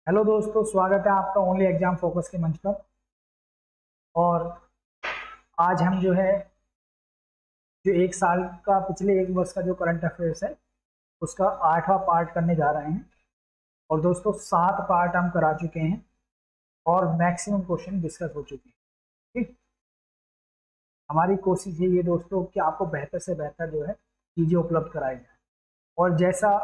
Hello दोस्तों, स्वागत है आपका ओनली एग्जाम फोकस के मंच पर। और आज हम जो है जो एक साल का पिछले एक वर्ष का जो करंट अफेयर्स है उसका 8वां पार्ट करने जा रहे हैं। और दोस्तों 7 पार्ट हम करा चुके हैं और मैक्सिमम क्वेश्चन डिस्कस हो चुके हैं। ठीक, हमारी कोशिश यही है दोस्तों कि आपको बेहतर से बेहतर जो है चीज़ें उपलब्ध कराई जाए। और जैसा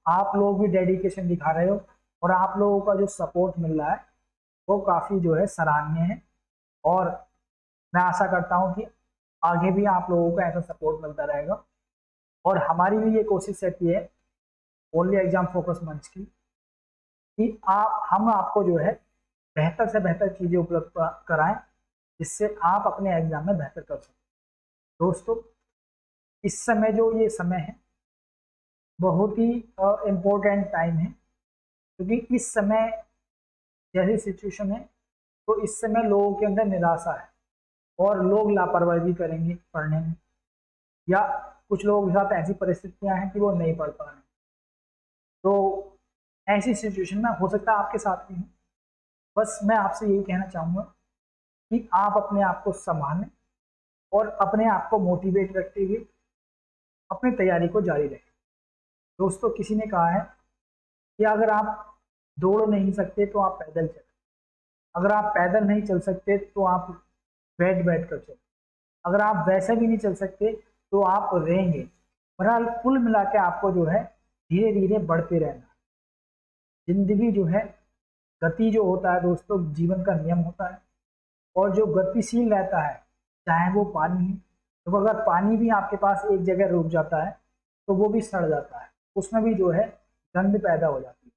आप लोग भी डेडिकेशन दिखा रहे हो और आप लोगों का जो सपोर्ट मिल रहा है वो काफ़ी जो है सराहनीय है। और मैं आशा करता हूं कि आगे भी आप लोगों को ऐसा सपोर्ट मिलता रहेगा। और हमारी भी ये कोशिश रहती है ओनली एग्जाम फोकस मंच की कि हम आपको जो है बेहतर से बेहतर चीज़ें उपलब्ध कराएं जिससे आप अपने एग्जाम में बेहतर कर सकें। दोस्तों, इस समय जो ये समय है बहुत ही इम्पोर्टेंट टाइम है, क्योंकि इस समय जैसी सिचुएशन है तो इस समय लोगों के अंदर निराशा है और लोग लापरवाही भी करेंगे पढ़ने में, या कुछ लोगों के साथ ऐसी परिस्थितियां हैं कि वो नहीं पढ़ पा रहे। तो ऐसी सिचुएशन में हो सकता है आपके साथ भी हो। बस मैं आपसे यही कहना चाहूँगा कि आप अपने आप को संभालें और अपने आप को मोटिवेट रखते हुए अपनी तैयारी को जारी रखें। दोस्तों, किसी ने कहा है कि अगर आप दौड़ नहीं सकते तो आप पैदल चलें, अगर आप पैदल नहीं चल सकते तो आप बैठ बैठ कर चलें, अगर आप वैसे भी नहीं चल सकते तो आप रहेंगे। बहरहाल कुल मिला के आपको जो है धीरे धीरे बढ़ते रहना। जिंदगी जो है गति जो होता है दोस्तों जीवन का नियम होता है। और जो गतिशील रहता है चाहे वो पानी है, तो अगर पानी भी आपके पास एक जगह रुक जाता है तो वो भी सड़ जाता है, उसमें भी जो है गंध पैदा हो जाती है।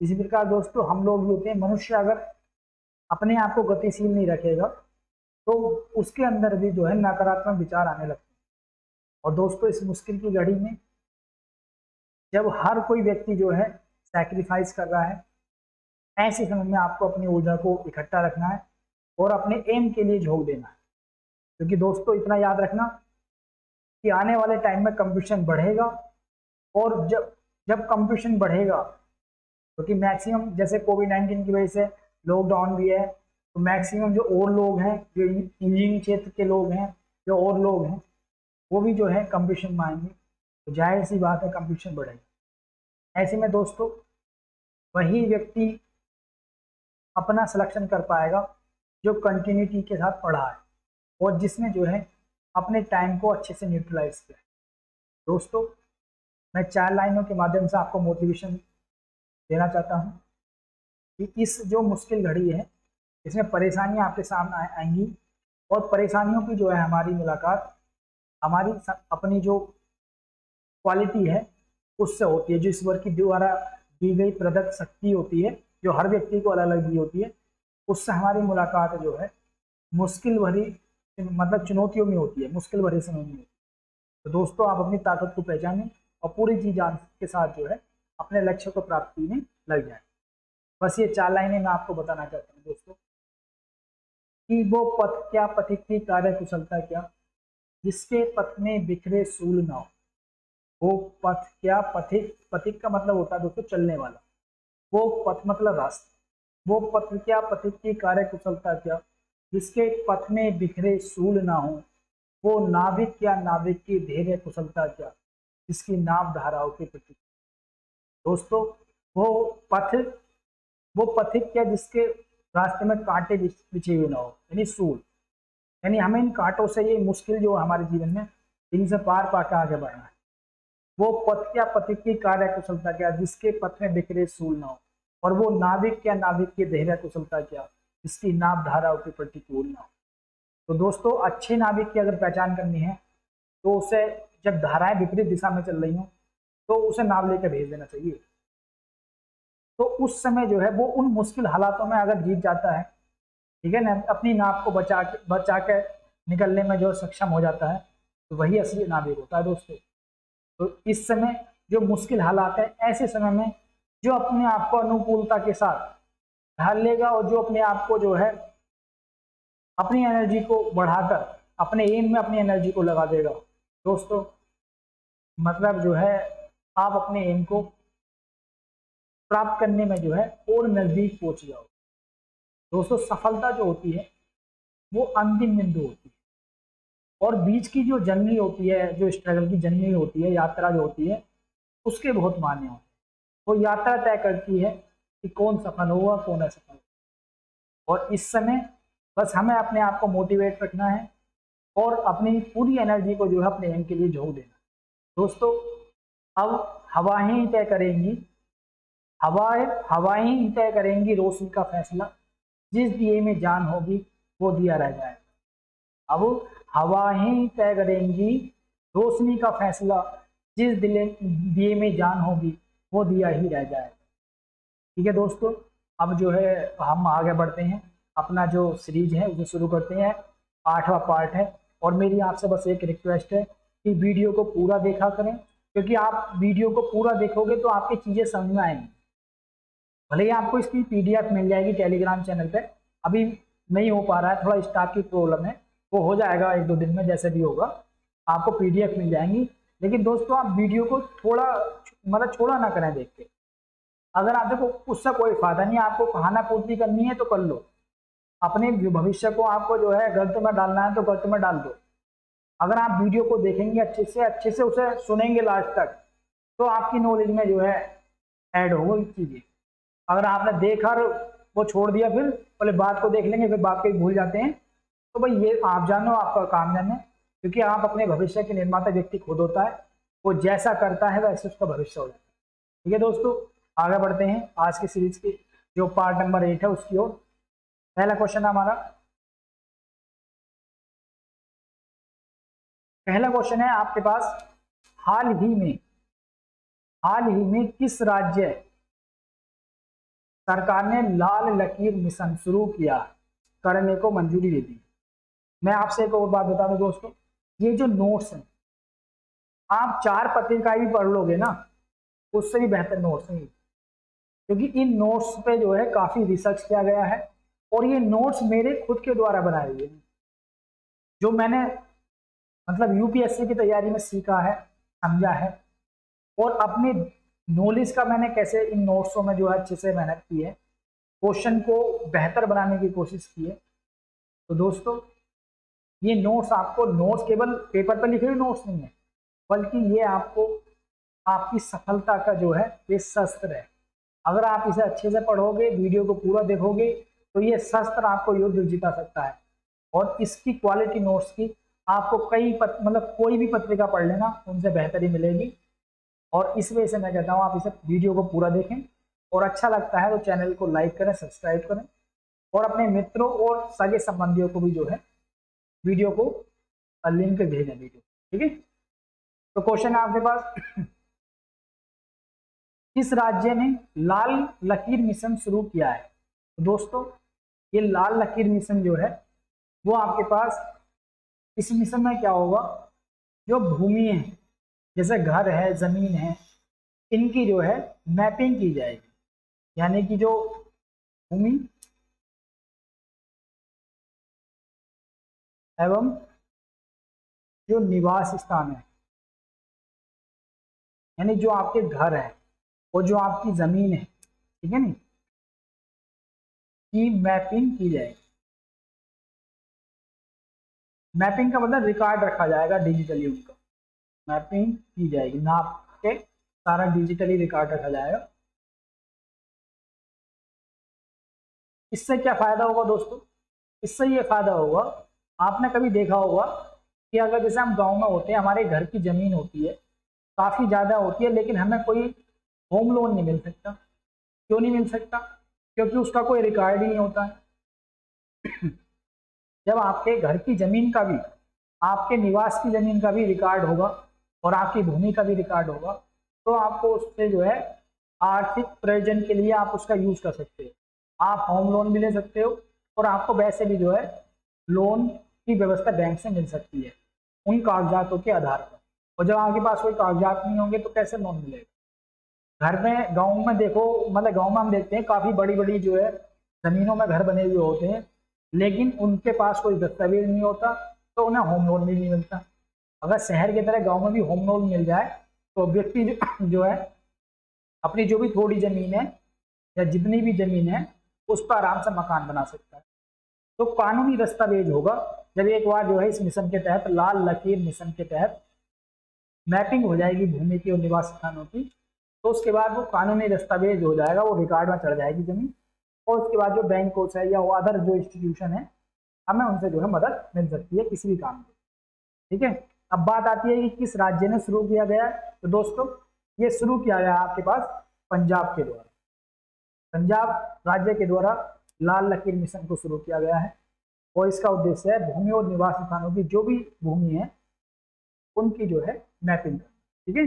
इसी प्रकार दोस्तों हम लोग भी होते हैं, मनुष्य अगर अपने आप को गतिशील नहीं रखेगा तो उसके अंदर भी जो है नकारात्मक विचार आने लगते हैं। और दोस्तों इस मुश्किल की घड़ी में जब हर कोई व्यक्ति जो है सैक्रिफाइस कर रहा है, ऐसे समय में आपको अपनी ऊर्जा को इकट्ठा रखना है और अपने एम के लिए झोंक देना है। क्योंकि दोस्तों इतना याद रखना कि आने वाले टाइम में कंपटीशन बढ़ेगा। और जब जब कंपटीशन बढ़ेगा, क्योंकि मैक्सिमम जैसे कोविड-19 की वजह से लॉकडाउन भी है, तो मैक्सिमम जो और लोग हैं, जो इंजीनियरिंग क्षेत्र के लोग हैं, जो और लोग हैं, वो भी जो है कंपटीशन में आएंगे। तो जाहिर सी बात है कंपटीशन बढ़ेगा। ऐसे में दोस्तों वही व्यक्ति अपना सिलेक्शन कर पाएगा जो कंटिन्यूटी के साथ पढ़ा है और जिसने जो है अपने टाइम को अच्छे से न्यूट्रलाइज किया है। दोस्तों, मैं 4 लाइनों के माध्यम से आपको मोटिवेशन देना चाहता हूँ कि इस जो मुश्किल घड़ी है इसमें परेशानियाँ आपके सामने आएंगी। और परेशानियों की जो है हमारी मुलाकात हमारी अपनी जो क्वालिटी है उससे होती है, जो ईश्वर की द्वारा दी गई प्रदत्त शक्ति होती है, जो हर व्यक्ति को अलग अलग दी होती है, उससे हमारी मुलाकात जो है मुश्किल भरी मतलब चुनौतियों में होती है, मुश्किल भरे समय में होती है। तो दोस्तों आप अपनी ताकत को पहचानें और पूरी जी जान के साथ जो है अपने लक्ष्य को प्राप्ति में लग जाए। बस ये 4 लाइनें मैं आपको बताना चाहता हूँ दोस्तों कि वो पथ क्या, पथिक की कार्य कुशलता क्या, जिसके पथ में बिखरे सूल ना हो। वो पथ क्या, पथिक, पथिक का मतलब होता है दोस्तों चलने वाला, वो पथ मतलब रास्ता। वो पथ क्या, पथिक की कार्य कुशलता क्या, जिसके पथ में बिखरे सूल ना हो। वो नाविक क्या, नाविक की धैर्य कुशलता क्या, जिसकी नाव धाराओं के प्रति। दोस्तों वो पथ, वो पथिक क्या जिसके रास्ते में कांटे बिछे हुए ना हो, यानी सूल। यानी हमें इन कांटों से, ये मुश्किल जो हमारे जीवन में, इनसे पार पाकर आगे बढ़ना है। वो पथ क्या, पथिक की कार्य कुशलता क्या, जिसके पथ में बिखरे सूल ना हो। और वो नाविक क्या, नाविक की धैर्य कुशलता क्या, जिसकी नाव धाराओं के प्रतिकूल ना हो। तो दोस्तों अच्छे नाविक की अगर पहचान करनी है तो उसे, जब धाराएं विपरीत दिशा में चल रही हो तो उसे नाव लेकर भेज देना चाहिए। तो उस समय जो है वो उन मुश्किल हालातों में अगर जीत जाता है, ठीक है ना, अपनी नाव को बचा के निकलने में जो सक्षम हो जाता है, तो वही असली नाविक होता है दोस्तों। तो इस समय जो मुश्किल हालात है, ऐसे समय में जो अपने आप को अनुकूलता के साथ ढाल लेगा और जो अपने आप को जो है अपनी एनर्जी को बढ़ाकर अपने एम में अपनी एनर्जी को लगा देगा दोस्तों, मतलब जो है आप अपने एम को प्राप्त करने में जो है और नजदीक पहुंच जाओ। दोस्तों सफलता जो होती है वो अंतिम बिंदु होती है, और बीच की जो जर्नी होती है, जो स्ट्रगल की जर्नी होती है, यात्रा जो होती है, उसके बहुत मायने होते हैं। वो यात्रा तय करती है कि कौन सफल होगा कौन असफल। और इस समय बस हमें अपने आप को मोटिवेट रखना है और अपनी पूरी एनर्जी को जो है अपने एम के लिए झोंक देना। दोस्तों अब हवाएं ही तय करेंगी, हवाएं ही तय करेंगी रोशनी का फैसला। जिस दिए में जान होगी वो दिया रह जाएगा। अब हवाएं तय करेंगी रोशनी का फैसला, जिस दिए में जान होगी वो दिया ही रह जाएगा। ठीक है दोस्तों, अब जो है हम आगे बढ़ते हैं, अपना जो सीरीज है उसे शुरू करते हैं। 8वां पार्ट है, और मेरी आपसे बस एक रिक्वेस्ट है कि वीडियो को पूरा देखा करें, क्योंकि आप वीडियो को पूरा देखोगे तो आपकी चीज़ें समझ में आएंगी। भले ही आपको इसकी PDF मिल जाएगी टेलीग्राम चैनल पे, अभी नहीं हो पा रहा है, थोड़ा स्टाफ की प्रॉब्लम है, वो हो जाएगा 1-2 दिन में, जैसे भी होगा आपको PDF मिल जाएंगी। लेकिन दोस्तों आप वीडियो को थोड़ा मतलब छोड़ा ना करें देख के। अगर आप देखो उससे कोई फायदा नहीं, आपको खाना पूर्ति करनी है तो कर लो, अपने भविष्य को आपको जो है गलत में डालना है तो गलत में डाल दो। अगर आप वीडियो को देखेंगे अच्छे से उसे सुनेंगे लास्ट तक, तो आपकी नॉलेज में जो है ऐड होगी चीज़ें। अगर आपने देखा और वो छोड़ दिया, फिर पहले बात को देख लेंगे फिर बात को भूल जाते हैं, तो भाई ये आप जानो आपका काम जाने, क्योंकि आप अपने भविष्य के निर्माता व्यक्ति खुद होता है, वो जैसा करता है वैसे उसका भविष्य हो जाता है। ठीक है दोस्तों, आगे बढ़ते हैं आज की सीरीज के जो पार्ट नंबर 8 है उसकी ओर। पहला क्वेश्चन है आपके पास, हाल ही में किस राज्य सरकार ने लाल लकीर मिशन शुरू किया करने को मंजूरी दे दी। मैं आपसे एक और बात बता दूं दोस्तों, ये जो नोट्स हैं आप 4 पत्रिकाएं भी पढ़ लोगे ना, उससे भी बेहतर नोट्स हैं, क्योंकि इन नोट्स पे जो है काफी रिसर्च किया गया है, और ये नोट्स मेरे खुद के द्वारा बनाए हुए हैं, जो मैंने मतलब UPSC की तैयारी में सीखा है, समझा है, और अपने नॉलेज का मैंने कैसे इन नोट्सों में जो है अच्छे से मेहनत की है, क्वेश्चन को बेहतर बनाने की कोशिश की है। तो दोस्तों ये नोट्स आपको, नोट्स केवल पेपर पर लिखे हुए नोट्स नहीं है, बल्कि ये आपको आपकी सफलता का जो है ये शस्त्र है। अगर आप इसे अच्छे से पढ़ोगे, वीडियो को पूरा देखोगे, तो ये शस्त्र आपको युद्ध जिता सकता है। और इसकी क्वालिटी नोट्स की आपको मतलब कोई भी पत्रिका पढ़ लेना उनसे बेहतरी मिलेगी। और इस वजह से मैं कहता हूँ आप इसे वीडियो को पूरा देखें, और अच्छा लगता है तो चैनल को लाइक करें, सब्सक्राइब करें, और अपने मित्रों और सगे संबंधियों को भी जो है वीडियो को लिंक भेजें वीडियो। ठीक है, तो क्वेश्चन है आपके पास, किस राज्य ने लाल लकीर मिशन शुरू किया है। तो दोस्तों ये लाल लकीर मिशन जो है वो आपके पास, इस मिशन में क्या होगा, जो भूमि है जैसे घर है, जमीन है, इनकी जो है मैपिंग की जाएगी। यानी कि जो भूमि एवं जो निवास स्थान है, यानी जो आपके घर है और जो आपकी जमीन है, ठीक है नी, की मैपिंग की जाएगी। मैपिंग का मतलब रिकॉर्ड रखा जाएगा डिजिटली, उनका मैपिंग की जाएगी, नाप के सारा डिजिटली रिकॉर्ड रखा जाएगा। इससे क्या फायदा होगा दोस्तों, इससे ये फायदा होगा, आपने कभी देखा होगा कि अगर जैसे हम गांव में होते हैं, हमारे घर की जमीन होती है, काफी ज्यादा होती है, लेकिन हमें कोई होम लोन नहीं मिल सकता। क्यों नहीं मिल सकता, क्योंकि उसका कोई रिकॉर्ड ही नहीं होता है। जब आपके घर की जमीन का भी, आपके निवास की जमीन का भी रिकॉर्ड होगा और आपकी भूमि का भी रिकॉर्ड होगा, तो आपको उससे जो है आर्थिक प्रयोजन के लिए आप उसका यूज कर सकते हो। आप होम लोन भी ले सकते हो, और आपको वैसे भी जो है लोन की व्यवस्था बैंक से मिल सकती है उन कागजातों के आधार पर। और जब आपके पास कोई कागजात नहीं होंगे तो कैसे लोन मिलेगा। घर में, गाँव में देखो, मतलब गाँव में हम देखते हैं काफी बड़ी बड़ी जो है जमीनों में घर बने हुए होते हैं, लेकिन उनके पास कोई दस्तावेज नहीं होता, तो उन्हें होम लोन भी नहीं मिलता। अगर शहर की तरह गांव में भी होम लोन मिल जाए तो व्यक्ति जो है अपनी जो भी थोड़ी जमीन है या जितनी भी जमीन है उस पर आराम से मकान बना सकता है। तो कानूनी दस्तावेज होगा जब एक बार जो है इस मिशन के तहत, लाल लकीर मिशन के तहत मैपिंग हो जाएगी भूमि की और निवास स्थानों की, तो उसके बाद वो कानूनी दस्तावेज हो जाएगा, वो रिकॉर्ड में चढ़ जाएगी जमीन, और उसके बाद जो बैंकों से या वो अदर जो इंस्टीट्यूशन है हमें उनसे जो है मदद मिल सकती है किसी भी काम में। ठीक है, अब बात आती है कि किस राज्य ने शुरू किया गया। तो दोस्तों ये शुरू किया गया आपके पास पंजाब के द्वारा, पंजाब राज्य के द्वारा लाल लकीर मिशन को शुरू किया गया है, और इसका उद्देश्य है भूमि और निवास स्थानों की जो भी भूमि है उनकी जो है मैपिंग। ठीक है,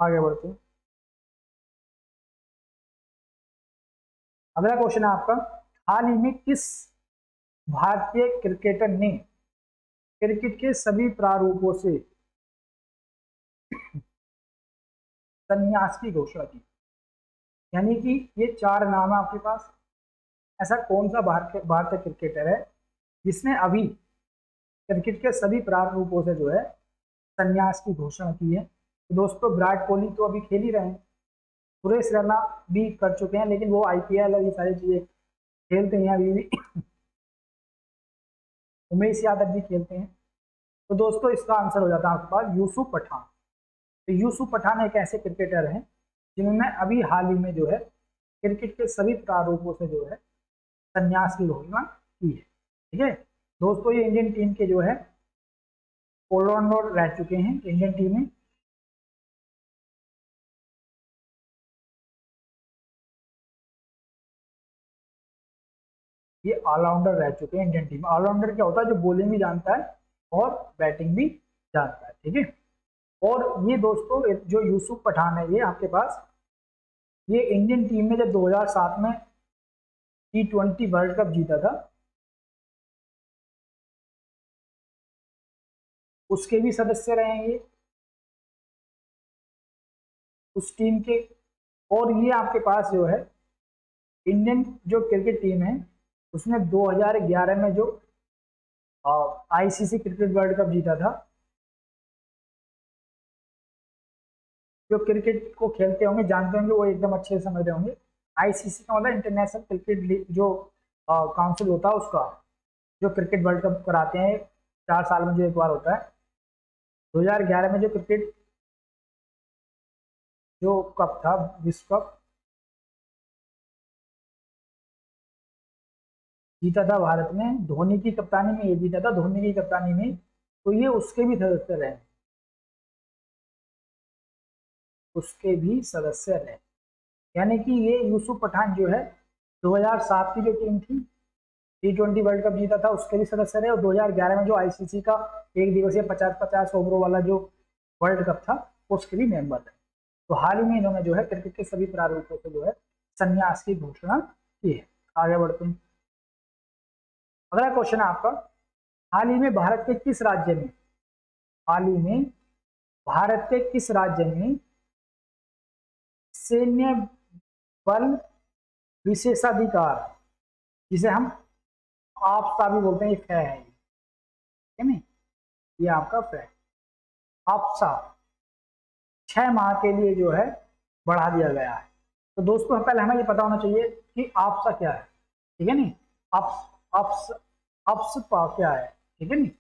आगे बढ़ते हैं। अगला क्वेश्चन है आपका, हाल ही में किस भारतीय क्रिकेटर ने क्रिकेट के सभी प्रारूपों से संन्यास की घोषणा की। यानी कि ये 4 नाम है आपके पास, ऐसा कौन सा भारतीय क्रिकेटर है जिसने अभी क्रिकेट के सभी प्रारूपों से जो है संन्यास की घोषणा की है। तो दोस्तों विराट कोहली तो अभी खेल ही रहे हैं, सुरेश रैना भी कर चुके हैं, लेकिन वो आईपीएल और ये सारी चीजें खेलते हैं अभी भी। उमेश यादव भी खेलते हैं। तो दोस्तों इसका आंसर हो जाता है आपके पास यूसुफ पठान। तो यूसुफ पठान एक ऐसे क्रिकेटर हैं जिन्होंने अभी हाल ही में जो है क्रिकेट के सभी प्रारूपों से जो है संन्यास की घोषणा की है। ठीक है दोस्तों, ये इंडियन टीम के जो है ऑलराउंडर रह चुके हैं इंडियन टीम में। ये ऑलराउंडर रह चुके हैं इंडियन टीम में। ऑलराउंडर क्या होता है, जो बॉलिंग भी जानता है और बैटिंग भी जानता है। ठीक है, और ये दोस्तों जो यूसुफ पठान है ये आपके पास, ये इंडियन टीम में जब 2007 में T20 वर्ल्ड कप जीता था उसके भी सदस्य रहे हैं ये उस टीम के। और ये आपके पास जो है इंडियन जो क्रिकेट टीम है उसने 2011 में जो आईसीसी क्रिकेट वर्ल्ड कप जीता था। जो क्रिकेट को खेलते होंगे जानते होंगे वो एकदम अच्छे से समझ रहे होंगे। आईसीसी का मतलब इंटरनेशनल क्रिकेट जो काउंसिल होता है उसका, जो क्रिकेट वर्ल्ड कप कराते हैं 4 साल में जो एक बार होता है। 2011 में जो क्रिकेट जो कप था विश्व कप जीता था भारत में, धोनी की कप्तानी में ये जीता था, धोनी की कप्तानी में। तो ये उसके भी सदस्य रहे, उसके भी सदस्य रहे। यानी कि ये यूसुफ पठान जो है 2007 की जो टीम थी T20 वर्ल्ड कप जीता था उसके भी सदस्य रहे, और 2011 में जो आईसीसी का एक दिवसीय 50-50 ओवरों वाला जो वर्ल्ड कप था उसके भी मेंबर रहे। तो हाल ही में इन्होंने जो है क्रिकेट के सभी प्रारूपों से जो है संन्यास की घोषणा की है। आगे बढ़ते हैं। अगला क्वेश्चन है आपका, हाल ही में भारत के किस राज्य में, हाल ही में भारत के किस राज्य में सैन्य बल विशेषाधिकार, जिसे हम आपसा भी बोलते हैं, ये फै है, ठीक है नहीं, ये आपका फै आपसा 6 माह के लिए जो है बढ़ा दिया गया है। तो दोस्तों पहले हमें ये पता होना चाहिए कि आपसा क्या है। ठीक है नहीं, अप्सपा क्या है, ठीक है नहीं।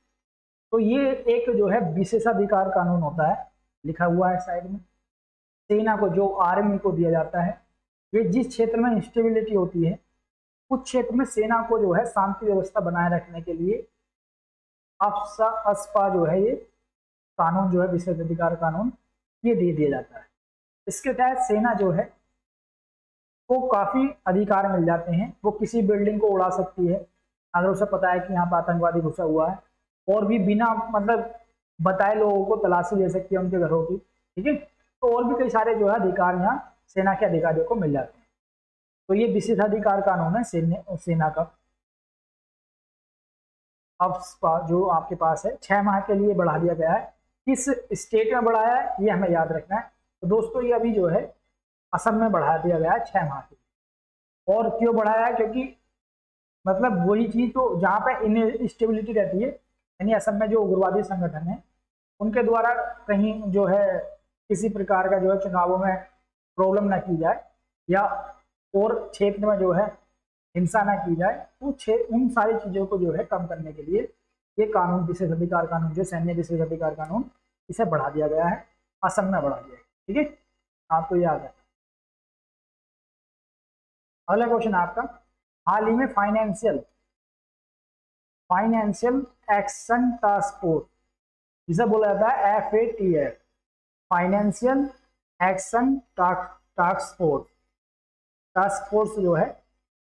तो ये एक जो है विशेषाधिकार कानून होता है, लिखा हुआ है साइड में। सेना को, जो आर्मी को दिया जाता है, ये जिस क्षेत्र में इंस्टेबिलिटी होती है उस क्षेत्र में सेना को जो है शांति व्यवस्था बनाए रखने के लिए अप्सपा जो है ये कानून जो है विशेषाधिकार कानून ये दे दिया जाता है। इसके तहत सेना जो है को काफी अधिकार मिल जाते हैं। वो किसी बिल्डिंग को उड़ा सकती है अगर उसे पता है कि यहाँ पर आतंकवादी घुसा हुआ है, और भी बिना मतलब बताए लोगों को तलाशी ले सकती है उनके घरों की। ठीक है, तो और भी कई सारे जो है अधिकार यहाँ सेना के अधिकारियों को मिल जाते हैं। तो ये विशेषाधिकार कानून है सेना का। अब जो आपके पास है 6 माह के लिए बढ़ा दिया गया है। किस स्टेट में बढ़ाया है ये हमें याद रखना है। तो दोस्तों ये अभी जो है असम में बढ़ा दिया गया है 6 माह के लिए। और क्यों बढ़ाया है, क्योंकि मतलब वही चीज तो जहाँ पे इनस्टेबिलिटी रहती है, यानी असम में जो उग्रवादी संगठन है उनके द्वारा कहीं जो है किसी प्रकार का जो है चुनावों में प्रॉब्लम ना की जाए, या और क्षेत्र में जो है हिंसा ना की जाए, तो उन सारी चीज़ों को जो है कम करने के लिए ये कानून, विशेष अधिकार कानून, जो सैन्य विशेष अधिकार कानून, इसे बढ़ा दिया गया है, असम में बढ़ा दिया है। ठीक है, आपको याद है। अगला क्वेश्चन आपका, हाल ही में फाइनेंशियल एक्शन टास्क फोर्स, जिसे बोला जाता है FATF, financial action task force जो है,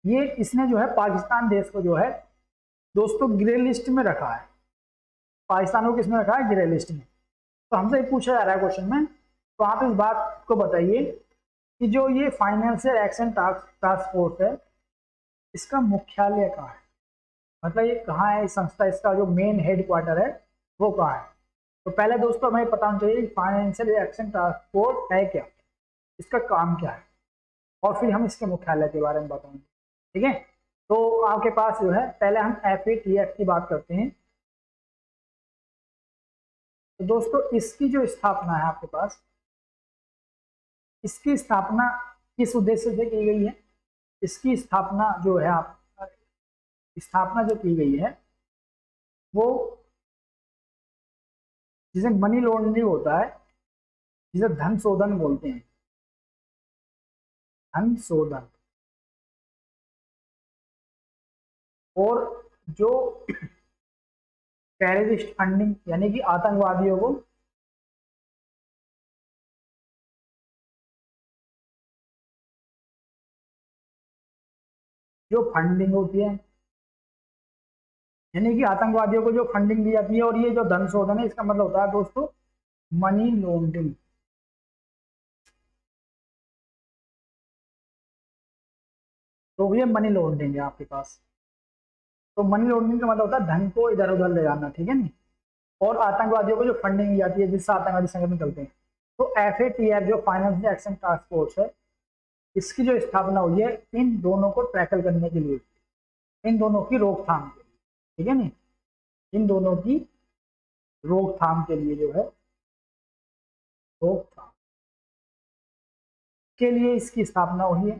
ये इसने जो है पाकिस्तान देश को जो है दोस्तों ग्रे लिस्ट में रखा है। पाकिस्तान को किसमें रखा है? ग्रे लिस्ट में। तो हमसे पूछा जा रहा है क्वेश्चन में, तो आप इस बात को बताइए कि जो ये फाइनेंशियल एक्शन टास्क फोर्स है, इसका मुख्यालय कहाँ है? मतलब ये कहाँ है, इस संस्था, इसका जो मेन हेड क्वार्टर है वो कहाँ है? तो पहले दोस्तों हमें पता होना चाहिए फाइनेंशियल एक्शन टास्क फोर्स है क्या, इसका काम क्या है, और फिर हम इसके मुख्यालय के बारे में बताएंगे। ठीक है, तो आपके पास जो है, पहले हम FATF की बात करते हैं। तो दोस्तों इसकी जो स्थापना है आपके पास, इसकी स्थापना किस उद्देश्य से की गई है? इसकी स्थापना जो है, आप स्थापना जो की गई है वो, जिसे मनी लॉन्ड्रिंग होता है, जिसे धन शोधन बोलते हैं, धन शोधन, और जो टेररिस्ट फंडिंग, यानी कि आतंकवादियों को जो फंडिंग होती है, यानी कि आतंकवादियों को जो फंडिंग दी जाती है, और ये जो धन शोधन है, इसका मतलब होता है दोस्तों मनी लॉन्ड्रिंग। तो ये मनी लॉन्ड्रिंग है आपके पास। तो मनी लॉन्ड्रिंग का मतलब होता है धन को इधर उधर ले जाना, ठीक है नहीं, और आतंकवादियों को जो फंडिंग दी जाती है, जिससे आतंकवादी संगठन चलते हैं। तो FATF जो फाइनेंशियल एक्शन टास्क फोर्स है, इसकी जो स्थापना हुई है इन दोनों को टैकल करने के लिए, इन दोनों की रोकथाम के लिए, ठीक है नहीं, इन दोनों की रोकथाम के लिए जो है, रोकथाम के लिए इसकी स्थापना हुई है।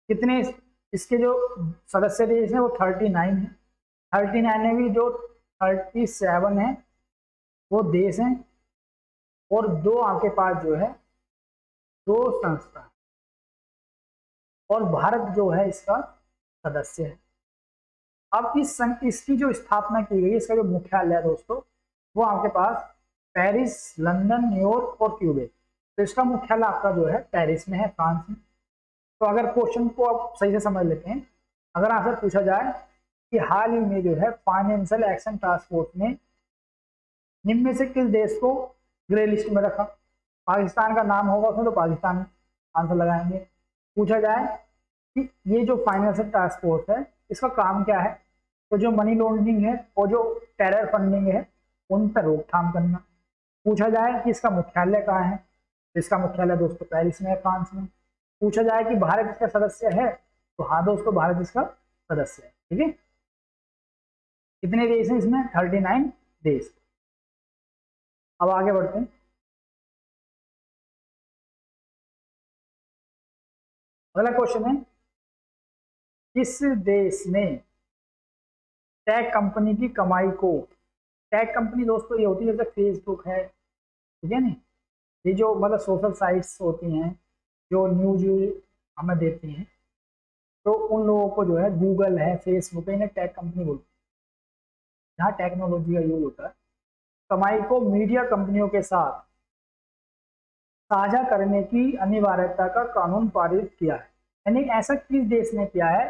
कितने इसके जो सदस्य देश हैं वो 39 है। 39 में भी जो 37 है वो देश हैं, और दो आपके पास जो है, दो संस्था, और भारत जो है इसका सदस्य है। अब इसकी जो स्थापना की गई, इसका जो मुख्यालय है दोस्तों, वो आपके पास पेरिस, लंदन, न्यूयॉर्क और क्यूबेक। तो इसका मुख्यालय आपका जो है पेरिस में है, फ्रांस में। तो अगर क्वेश्चन को आप सही से समझ लेते हैं, अगर आपसे पूछा जाए कि हाल ही में जो है फाइनेंशियल एक्शन टास्क फोर्स ने निम्न में से किस देश को ग्रे लिस्ट में रखा, पाकिस्तान का नाम होगा उसमें, तो पाकिस्तान आंसर लगाएंगे। पूछा जाए कि ये जो फाइनेंशियल टास्क फोर्स है, इसका काम क्या है, तो जो मनी लॉन्ड्रिंग है और जो टेरर फंडिंग है उन पर रोकथाम करना। पूछा जाए कि इसका मुख्यालय कहाँ है, तो इसका मुख्यालय दोस्तों पेरिस में है, फ्रांस में। पूछा जाए कि भारत इसका सदस्य है, तो हाँ दोस्तों भारत इसका सदस्य है। ठीक है, कितने देश हैं इसमें? 39 देश। अब आगे बढ़ते हैं। अगला क्वेश्चन है, किस देश ने टेक कंपनी की कमाई को, टेक कंपनी दोस्तों ये होती है जैसे फेसबुक है, ठीक है नहीं, ये जो मतलब सोशल साइट्स होती हैं जो न्यूज हमें देती हैं, तो उन लोगों को जो है, गूगल है, फेसबुक है, इन्हें टेक कंपनी बोलते हैं, जहाँ टेक्नोलॉजी का यूज होता है। कमाई को मीडिया कंपनियों के साथ साझा करने की अनिवार्यता का कानून पारित किया है। यानी ऐसा किस देश ने किया है,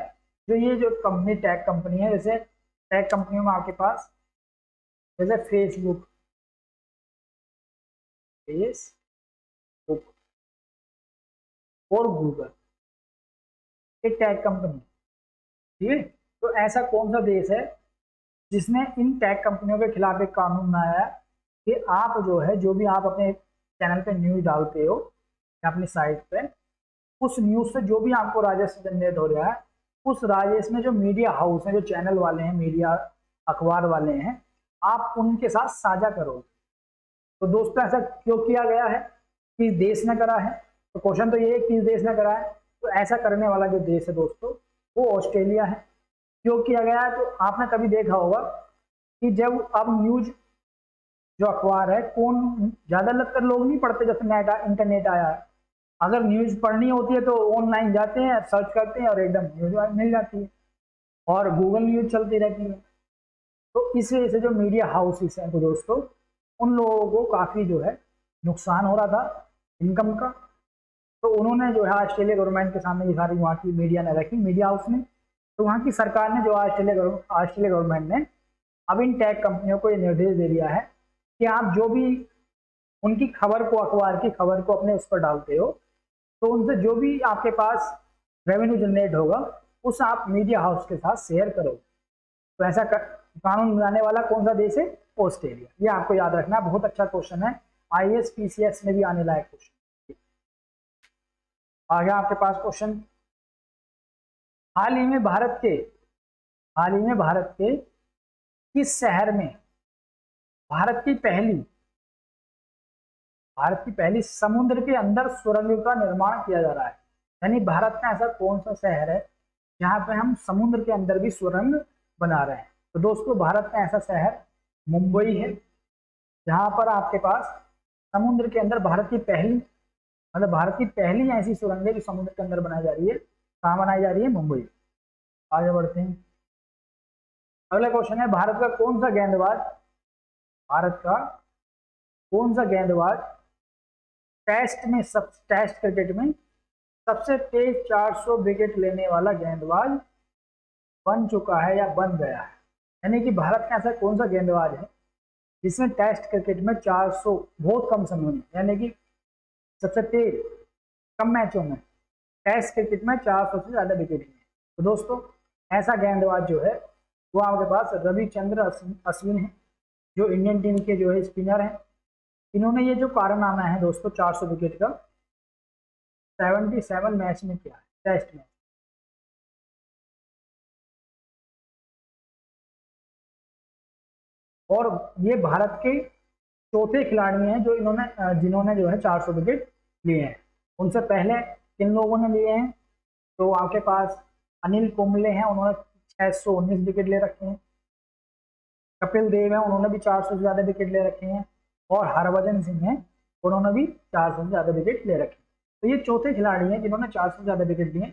जो ये जो कंपनी टेक कंपनी है, जैसे टेक कंपनियों में आपके पास जैसे फेसबुक और गूगल, ये टेक कंपनी, ठीक है। तो ऐसा कौन सा देश है जिसने इन टेक कंपनियों के खिलाफ एक कानून बनाया है कि आप जो है, जो भी आप अपने चैनल पे न्यूज डालते हो या अपनी साइट पे, उस न्यूज से जो भी आपको राजस्व जनरेट हो रहा है, उस राजस्व में जो मीडिया हाउस है, जो चैनल वाले हैं, मीडिया अखबार वाले हैं, आप उनके साथ साझा करोगे। तो दोस्तों ऐसा क्यों किया गया है, किस देश ने करा है? तो क्वेश्चन तो ये है किस देश ने करा है, तो ऐसा करने वाला जो देश है दोस्तों वो ऑस्ट्रेलिया है। क्यों किया गया है? तो आपने कभी देखा होगा कि जब अब न्यूज जो अखबार है कौन ज्यादातर लोग नहीं पढ़ते, जैसे इंटरनेट आया है। अगर न्यूज पढ़नी होती है तो ऑनलाइन जाते हैं, सर्च करते हैं और एकदम न्यूज मिल जाती है, और गूगल न्यूज चलती रहती है। तो इस वजह से जो मीडिया हाउसेस हैं तो दोस्तों उन लोगों को काफी जो है नुकसान हो रहा था इनकम का। तो उन्होंने जो है ऑस्ट्रेलिया गवर्नमेंट के सामने ये सारी वहाँ की मीडिया ने रखी, मीडिया हाउस ने। तो वहाँ की सरकार ने जो ऑस्ट्रेलिया गवर्नमेंट ने अब इन टेक कंपनियों को ये निर्देश दे दिया है कि आप जो भी उनकी खबर को, अखबार की खबर को अपने उस पर डालते हो, तो उनसे जो भी आपके पास रेवेन्यू जनरेट होगा उस आप मीडिया हाउस के साथ शेयर करो। तो ऐसा कानून बनाने वाला कौन सा देश है? ऑस्ट्रेलिया। ये आपको याद रखना, बहुत अच्छा क्वेश्चन है, IAS PCS में भी आने लायक क्वेश्चन। आगे आपके पास क्वेश्चन, हाल ही में भारत के किस शहर में भारत की पहली समुद्र के अंदर सुरंग का निर्माण किया जा रहा है? यानी भारत में ऐसा कौन सा शहर है जहां पे हम समुद्र के अंदर भी सुरंग बना रहे हैं? तो दोस्तों भारत में ऐसा शहर मुंबई है, जहां पर आपके पास समुद्र के अंदर भारत की पहली ऐसी सुरंग है जो समुद्र के अंदर बनाई जा रही है। कहाँ बनाई जा रही है? मुंबई। आगे बढ़ते हैं, अगला क्वेश्चन है, भारत का कौन सा गेंदबाज टेस्ट क्रिकेट में सबसे तेज 400 विकेट लेने वाला गेंदबाज बन चुका है या बन गया है? यानी कि भारत का ऐसा कौन सा गेंदबाज है जिसने टेस्ट क्रिकेट में 400 बहुत कम समय में, यानी कि सबसे तेज कम मैचों में टेस्ट क्रिकेट में 400 से ज्यादा विकेट लिए? तो दोस्तों ऐसा गेंदबाज जो है वो आपके पास रविचंद्र अश्विन है, जो इंडियन टीम के जो है स्पिनर हैं। इन्होंने ये जो कारनामा है दोस्तों 400 विकेट का 77 मैच में किया है, टेस्ट में। और ये भारत के चौथे खिलाड़ी हैं जो जिन्होंने जो है 400 विकेट लिए हैं। उनसे पहले किन लोगों ने लिए हैं? तो आपके पास अनिल कुंबले हैं, उन्होंने 619 विकेट ले रखे हैं। कपिल देव हैं, उन्होंने भी 400 से ज्यादा विकेट ले रखे हैं। और हरभजन सिंह हैं, उन्होंने भी 400 से ज्यादा विकेट ले रखे हैं। तो ये चौथे खिलाड़ी हैं जिन्होंने 400 से ज्यादा विकेट लिए,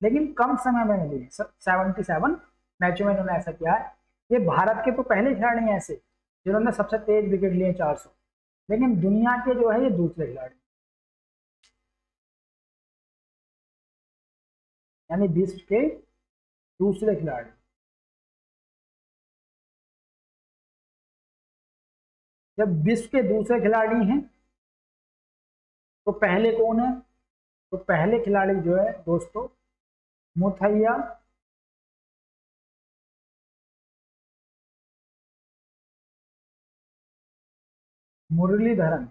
लेकिन कम समय में लिए। 77 मैचों में इन्होंने ऐसा किया है। ये भारत के तो पहले खिलाड़ी हैं ऐसे जिन्होंने सबसे तेज विकेट लिए 400, लेकिन दुनिया के जो है ये दूसरे खिलाड़ी, यानी विश्व के दूसरे खिलाड़ी। जब विश्व के दूसरे खिलाड़ी हैं तो पहले कौन है? तो पहले खिलाड़ी जो है दोस्तों मुथैया मुरलीधरन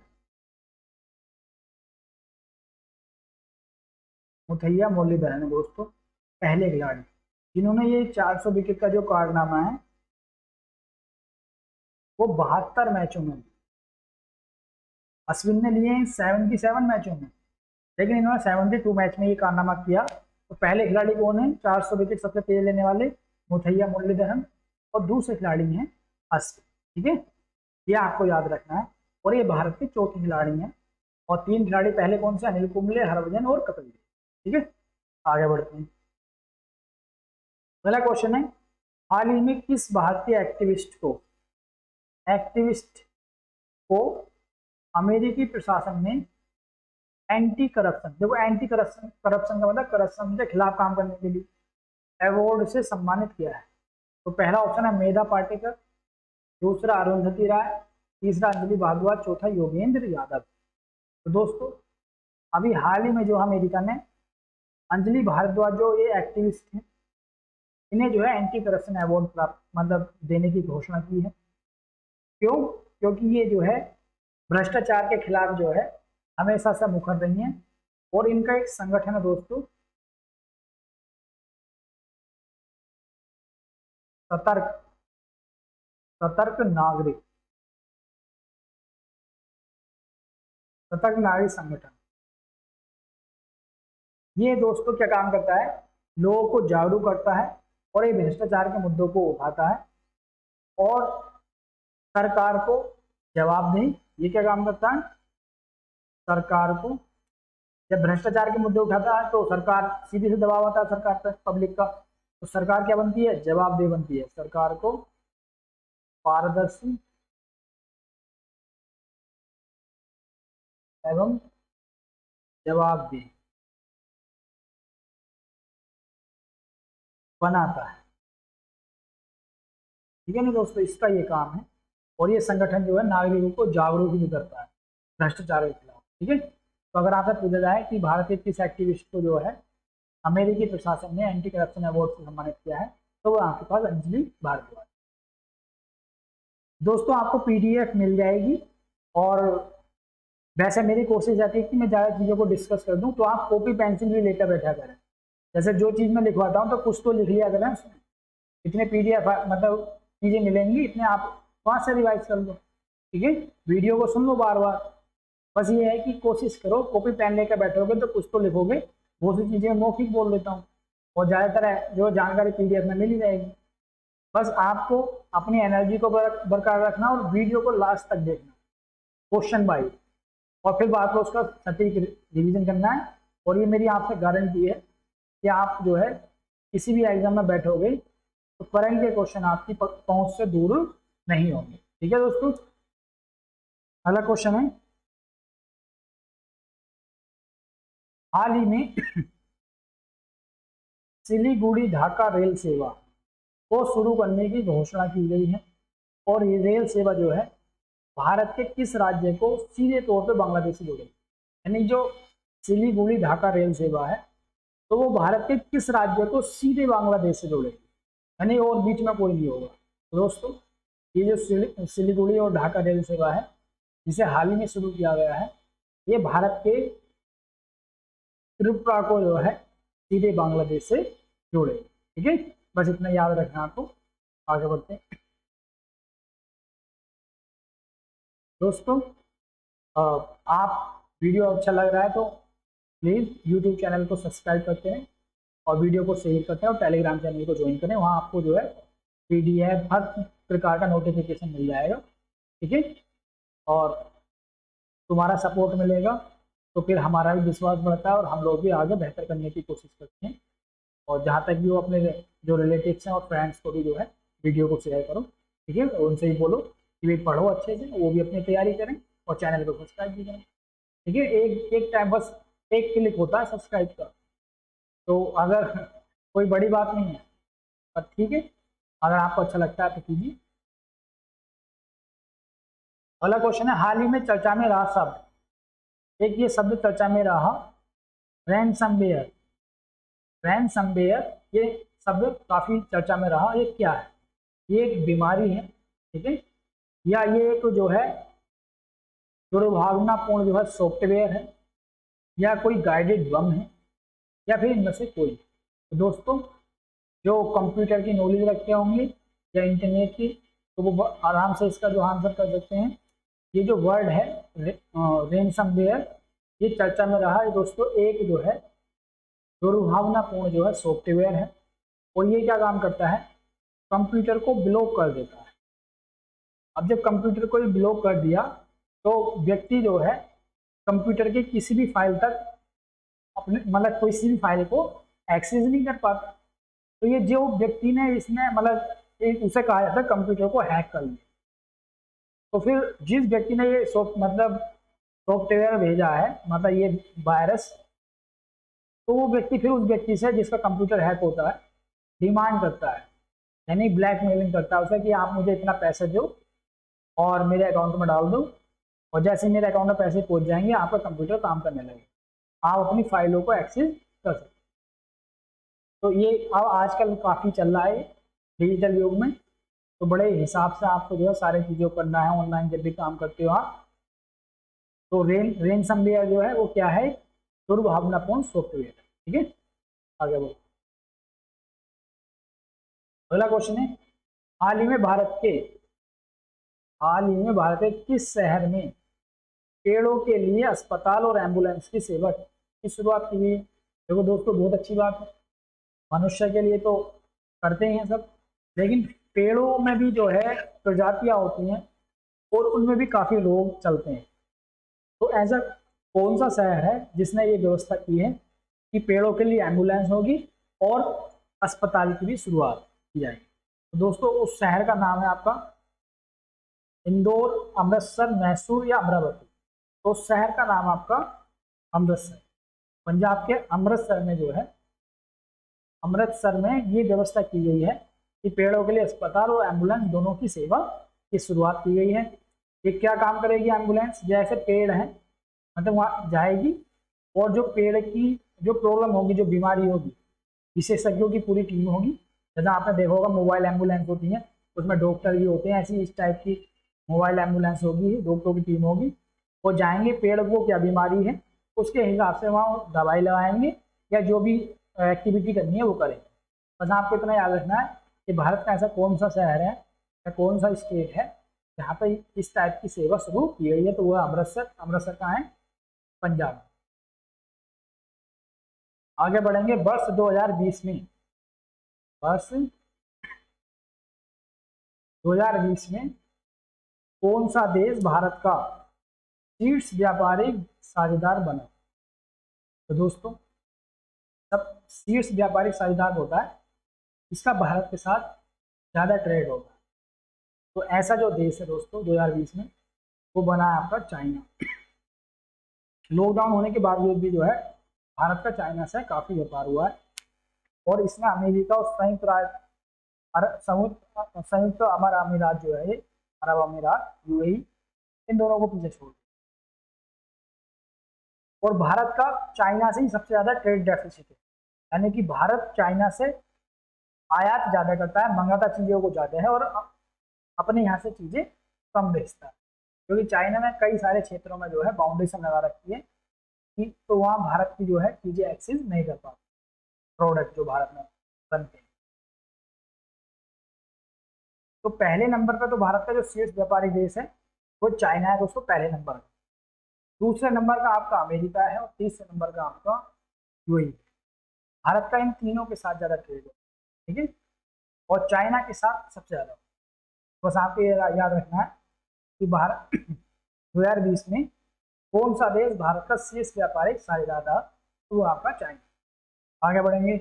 है दोस्तों, पहले खिलाड़ी जिन्होंने ये 400 विकेट का जो कारनामा है वो 72 मैचों में, अश्विन ने लिए 77 मैचों में, लेकिन इन्होंने 72 मैच में ये कारनामा किया। तो पहले खिलाड़ी कौन है 400 विकेट सबसे तेज लेने वाले? मुथैया मुरलीधरन। और दूसरे खिलाड़ी हैं अश्विन। ठीक है, ये आपको याद रखना है। और ये भारत के चौथे खिलाड़ी हैं। और 3 खिलाड़ी पहले कौन से? अनिल कुंबले, हरभजन और कपिल देव। ठीक है, आगे बढ़ते हैं। पहला क्वेश्चन है, हाल ही में किस भारतीय एक्टिविस्ट को अमेरिकी प्रशासन ने एंटी करप्शन, देखो एंटी करप्शन का मतलब करप्शन के खिलाफ काम करने के लिए अवार्ड से सम्मानित किया है? तो पहला ऑप्शन है मेधा पाटेकर, दूसरा अरुंधति राय, तीसरा अंजलि भारद्वाज, चौथा योगेंद्र यादव। तो दोस्तों अभी हाल ही में जो अमेरिका ने अंजलि भारद्वाज जो ये एक्टिविस्ट हैं इन्हें जो है एंटी करप्शन अवार्ड प्राप्त मतलब देने की घोषणा की है। क्यों? क्योंकि ये जो है भ्रष्टाचार के खिलाफ जो है हमेशा से मुखर रही हैं। और इनका एक संगठन है दोस्तों सतर्क सतर्क नागरिक संगठन। ये दोस्तों क्या काम करता है, लोगों को जागरूक करता है और ये भ्रष्टाचार के मुद्दों को उठाता है और सरकार को जवाबदेही, ये क्या काम करता है, सरकार को जब भ्रष्टाचार के मुद्दे उठाता है तो सरकार सीधे से दबाव आता है सरकार पर, पब्लिक का, तो सरकार क्या बनती है, जवाबदेह बनती है। सरकार को पारदर्शी एवं जवाबदेह बनाता है। ठीक है ना दोस्तों, इसका ये काम है। और ये संगठन जो है नागरिकों को जागरूक भी करता है भ्रष्टाचार के खिलाफ। ठीक है, तो अगर आपसे पूछा जाए कि भारत के किस एक्टिविस्ट को जो है अमेरिकी प्रशासन ने एंटी करप्शन अवार्ड से सम्मानित किया है, तो वो आपके पास अंजलि भारद्वाज। दोस्तों आपको पीडीएफ मिल जाएगी और वैसे मेरी कोशिश रहती है कि मैं ज़्यादा चीज़ों को डिस्कस कर दूं, तो आप कॉपी पेंसिल भी लेकर बैठा करें। जैसे जो चीज़ मैं लिखवाता हूं तो कुछ तो लिख लिया करें, इतने पीडीएफ मतलब चीज़ें मिलेंगी, इतने आप वहाँ से रिवाइज कर लो। ठीक है, वीडियो को सुन लो बार बार। बस ये है कि कोशिश करो, कॉपी पेन लेकर बैठोगे तो कुछ तो लिखोगे, बहुत सी चीज़ें मौखिक बोल देता हूँ और ज़्यादातर जो जानकारी पीडीएफ में मिल ही जाएगी। बस आपको अपनी एनर्जी को बरकरार रखना और वीडियो को लास्ट तक देखना, क्वेश्चन वाइज, और फिर बाद में उसका सटीक रिवीजन करना है। और ये मेरी आपसे गारंटी है कि आप जो है किसी भी एग्जाम में बैठोगे तो करंट के क्वेश्चन आपकी पहुंच से दूर नहीं होंगे। ठीक है दोस्तों, अगला क्वेश्चन है, हाल ही में सिलीगुड़ी ढाका रेल सेवा को शुरू करने की घोषणा की गई है और ये रेल सेवा जो है भारत के किस राज्य को सीधे तौर पर बांग्लादेश से जोड़ेगी। यानी जो सिलीगुड़ी ढाका रेल सेवा है तो वो भारत के किस राज्य को सीधे बांग्लादेश से जोड़ेगी, यानी और बीच में कोई नहीं होगा। तो दोस्तों ये जो सिलीगुड़ी और ढाका रेल सेवा है जिसे हाल ही में शुरू किया गया है, ये भारत के त्रिपुरा को जो है सीधे बांग्लादेश से जोड़ेगी। ठीक है, बस इतना याद रखना आपको। आगे बढ़ते हैं दोस्तों, आप वीडियो अच्छा लग रहा है तो प्लीज़ यूट्यूब चैनल को सब्सक्राइब करते हैं और वीडियो को शेयर करते हैं और टेलीग्राम चैनल को ज्वाइन करें, वहाँ आपको जो है पीडीएफ हर प्रकार का नोटिफिकेशन मिल जाएगा। ठीक है, और तुम्हारा सपोर्ट मिलेगा तो फिर हमारा भी विश्वास बढ़ता है और हम लोग भी आगे बेहतर करने की कोशिश करते हैं। और जहाँ तक भी वो अपने जो रिलेटिव्स हैं और फ्रेंड्स को भी जो है वीडियो को शेयर करो। ठीक है, उनसे ही बोलो कि भाई पढ़ो अच्छे से, वो भी अपनी तैयारी करें और चैनल को सब्सक्राइब भी करें। ठीक है, एक टाइम बस एक क्लिक होता है सब्सक्राइब का, तो अगर कोई बड़ी बात नहीं है, पर ठीक है अगर आपको अच्छा लगता है तो कीजिए। अगला क्वेश्चन है, हाल ही में चर्चा में रहा शब्द, एक ये शब्द चर्चा में रहा रैनसमवेयर। रैनसमवेयर ये शब्द काफी चर्चा में रहा, ये क्या है, ये एक बीमारी है। ठीक है, या ये एक जो है दुर्भावनापूर्ण जो है सॉफ्टवेयर है, या कोई गाइडेड बम है, या फिर इनमें से कोई। तो दोस्तों जो कंप्यूटर की नॉलेज रखते होंगे या इंटरनेट की, तो वो आराम से इसका जो आंसर कर सकते हैं। ये जो वर्ड है रैनसमवेयर, ये चर्चा में रहा है दोस्तों, एक जो है दुर्भावनापूर्ण जो है सॉफ्टवेयर है और ये क्या काम करता है, कंप्यूटर को ब्लॉक कर देता है। अब जब कंप्यूटर को ये ब्लॉक कर दिया तो व्यक्ति जो है कंप्यूटर के किसी भी फाइल तक अपने मतलब किसी भी फाइल को एक्सेस नहीं कर पाता। तो ये जो व्यक्ति ने इसमें मतलब उसे कहा जाता है कंप्यूटर को हैक कर लिया। तो फिर जिस व्यक्ति ने ये सॉफ्टवेयर भेजा है, मतलब ये वायरस, तो वो व्यक्ति फिर उस व्यक्ति से जिसका कंप्यूटर हैक होता है डिमांड करता है, यानी ब्लैकमेलिंग करता है उसे कि आप मुझे इतना पैसे दो और मेरे अकाउंट में डाल दो, और जैसे मेरे अकाउंट में पैसे पहुंच जाएंगे आपका कंप्यूटर काम करने लगेगा, आप अपनी फाइलों को एक्सेस कर सकते। तो ये अब आजकल काफ़ी चल रहा है डिजिटल युग में, तो बड़े हिसाब से आपको जो है सारी चीज़ों करना है ऑनलाइन जब भी काम करते हो आप। तो रैनसमवेयर जो है वो क्या है, दुर्भावनापूर्ण सॉफ्टवेयर। ठीक है, आगे बढ़ो। अगला क्वेश्चन है, हाल ही में भारत के किस शहर में पेड़ों के लिए अस्पताल और एम्बुलेंस की सेवा की शुरुआत की गई। देखो दोस्तों, बहुत अच्छी बात है, मनुष्य के लिए तो करते ही हैं सब, लेकिन पेड़ों में भी जो है प्रजातियां होती हैं और उनमें भी काफी रोग चलते हैं। तो ऐसा कौन सा शहर है जिसने ये व्यवस्था की है कि पेड़ों के लिए एम्बुलेंस होगी और अस्पताल की भी शुरुआत की जाएगी? तो दोस्तों, उस शहर का नाम है आपका इंदौर, अमृतसर, मैसूर या अमरावती। तो उस शहर का नाम आपका अमृतसर, पंजाब के अमृतसर में जो है, अमृतसर में ये व्यवस्था की गई है कि पेड़ों के लिए अस्पताल और एम्बुलेंस दोनों की सेवा की शुरुआत की गई है। ये क्या काम करेगी एम्बुलेंस? जैसे पेड़ है, मतलब वहाँ जाएगी और जो पेड़ की जो प्रॉब्लम होगी, जो बीमारी होगी, विशेषज्ञों की पूरी टीम होगी। जैसा आपने देखा होगा मोबाइल एम्बुलेंस होती है, उसमें डॉक्टर भी होते हैं, ऐसी इस टाइप की मोबाइल एम्बुलेंस होगी, डॉक्टरों की टीम होगी। वो जाएंगे, पेड़ को क्या बीमारी है उसके हिसाब से वहाँ दवाई लगाएंगे या जो भी एक्टिविटी करनी है वो करेंगे। बस आपको इतना याद रखना है कि भारत का ऐसा कौन सा शहर है या कौन सा स्टेट है जहाँ पर इस टाइप की सेवा शुरू की गई है, तो वह अमृतसर। अमृतसर कहाँ है? पंजाब में। आगे बढ़ेंगे वर्ष 2020 में। वर्ष 2020 में कौन सा देश भारत का शीर्ष व्यापारिक साझेदार बना? तो दोस्तों, सब शीर्ष व्यापारिक साझेदार होता है इसका भारत के साथ ज़्यादा ट्रेड होगा। तो ऐसा जो देश है दोस्तों 2020 में, वो बना है आपका चाइना। लॉकडाउन होने के बावजूद भी जो है भारत का चाइना से काफ़ी व्यापार हुआ है, और इसमें अमेरिका और संयुक्त अरब अमीरात जो है, ये अरब अमीरात, यूएई, इन दोनों को पीछे छोड़। और भारत का चाइना से ही सबसे ज़्यादा ट्रेड डेफिसिट है, यानी कि भारत चाइना से आयात ज़्यादा करता है, मंगाता चीज़ों को ज़्यादा है और अपने यहाँ से चीज़ें कम बेचता है, क्योंकि चाइना में कई सारे क्षेत्रों में जो है बाउंड्रेशन लगा रखी है कि तो वहाँ भारत की जो है चीज़ें एक्सेस नहीं कर पाती, प्रोडक्ट जो भारत में बनते हैं। तो पहले नंबर पर तो भारत का जो शीर्ष व्यापारी देश है वो चाइना है दोस्तों, पहले नंबर पर। दूसरे नंबर का आपका अमेरिका है और तीसरे नंबर का आपका यूएई। भारत का इन तीनों के साथ ज़्यादा ट्रेड है, ठीक है, और चाइना के साथ सबसे ज़्यादा। बस आपको ये याद रखना है कि भारत 2020 में कौन सा देश भारत का शीर्ष व्यापारिक साझेदार था, तो वो आपका चाइना। आगे बढ़ेंगे,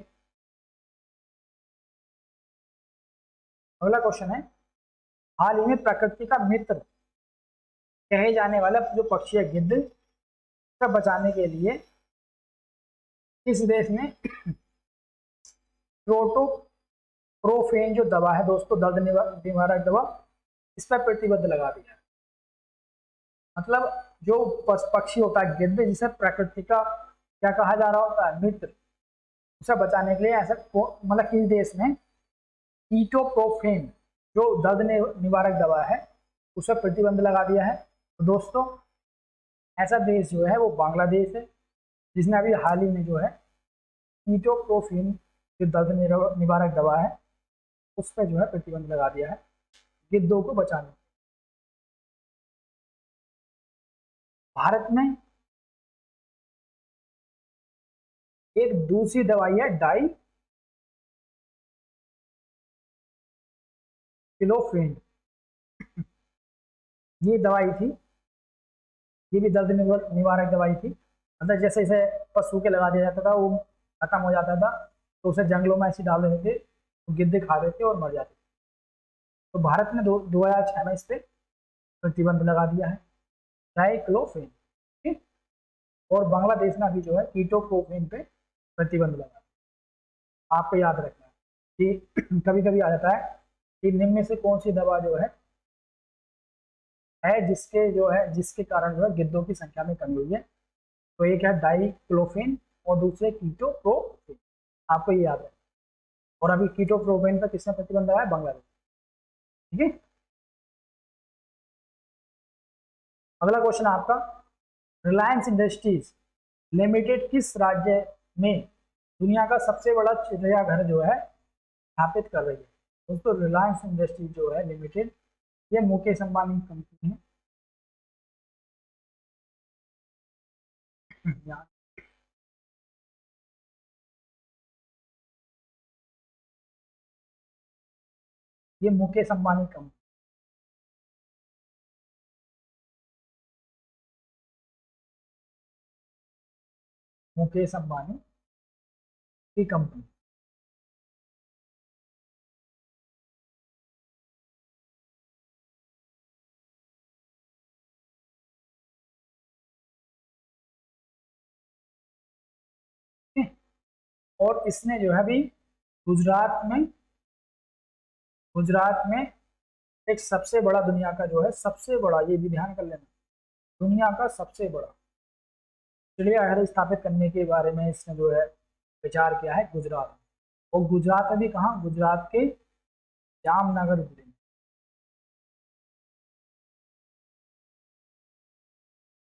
अगला क्वेश्चन है, हाल ही में प्रकृति का मित्र कहे जाने वाला जो पक्षी है गिद्ध, का बचाने के लिए इस देश ने प्रोटोप्रोफेन जो दवा है दोस्तों, दर्द निवारक दवा, इस पर प्रतिबंध लगा दिया है। मतलब जो पक्षी होता है गिद्ध, जिसे प्रकृति का क्या कहा जा रहा होता है, मित्र, उसे बचाने के लिए ऐसा मतलब किस देश ने कीटोप्रोफेन जो दर्द निवारक दवा है उस पर प्रतिबंध लगा दिया है? तो दोस्तों, ऐसा देश जो है वो बांग्लादेश है, जिसने अभी हाल ही में जो है कीटोप्रोफेन जो दर्द निवारक दवा है उस पर जो है प्रतिबंध लगा दिया है गिद्धों को बचाने। भारत में एक दूसरी दवाई है डाई क्लोफेन, ये दवाई थी, ये भी दर्द निवारक दवाई थी। मतलब जैसे इसे पशु के लगा दिया जाता था, वो खत्म हो जाता था, तो उसे जंगलों में ऐसे डाल देते थे, तो गिद्ध खा देते और मर जाते थे। तो भारत ने 2006 में इस पर प्रतिबंध लगा दिया है, डाइक्लोफेन, ठीक। और बांग्लादेश ने अभी जो है कीटोप्रोफेन पे प्रतिबंध लगा। आपको याद रखना है कि कभी कभी आ जाता है कि निम्न में से कौन सी दवा जो है जिसके कारण जो है गिद्धों की संख्या में कमी हुई है। तो एक है डाइक्लोफेन और दूसरे कीटोप्रोफेन, आपको ये याद है। और अभी कीटोप्रोफेन पर किसने प्रतिबंध लगाया? बांग्लादेश, ठीक है। अगला क्वेश्चन आपका, रिलायंस इंडस्ट्रीज लिमिटेड किस राज्य में दुनिया का सबसे बड़ा चिड़ियाघर जो है स्थापित कर रही है? दोस्तों, रिलायंस इंडस्ट्रीज जो है लिमिटेड, ये मुकेश अंबानी की कंपनी है। यहाँ ये मुकेश अंबानी कंपनी। मुकेश अंबानी की कंपनी। और इसने जो है अभी गुजरात में, गुजरात में एक सबसे बड़ा, दुनिया का जो है सबसे बड़ा, ये भी ध्यान कर लेना, दुनिया का सबसे बड़ा चिड़ियाघर स्थापित करने के बारे में इसने जो है विचार किया है गुजरात में। और गुजरात में भी कहाँ, गुजरात के जामनगर जिले में।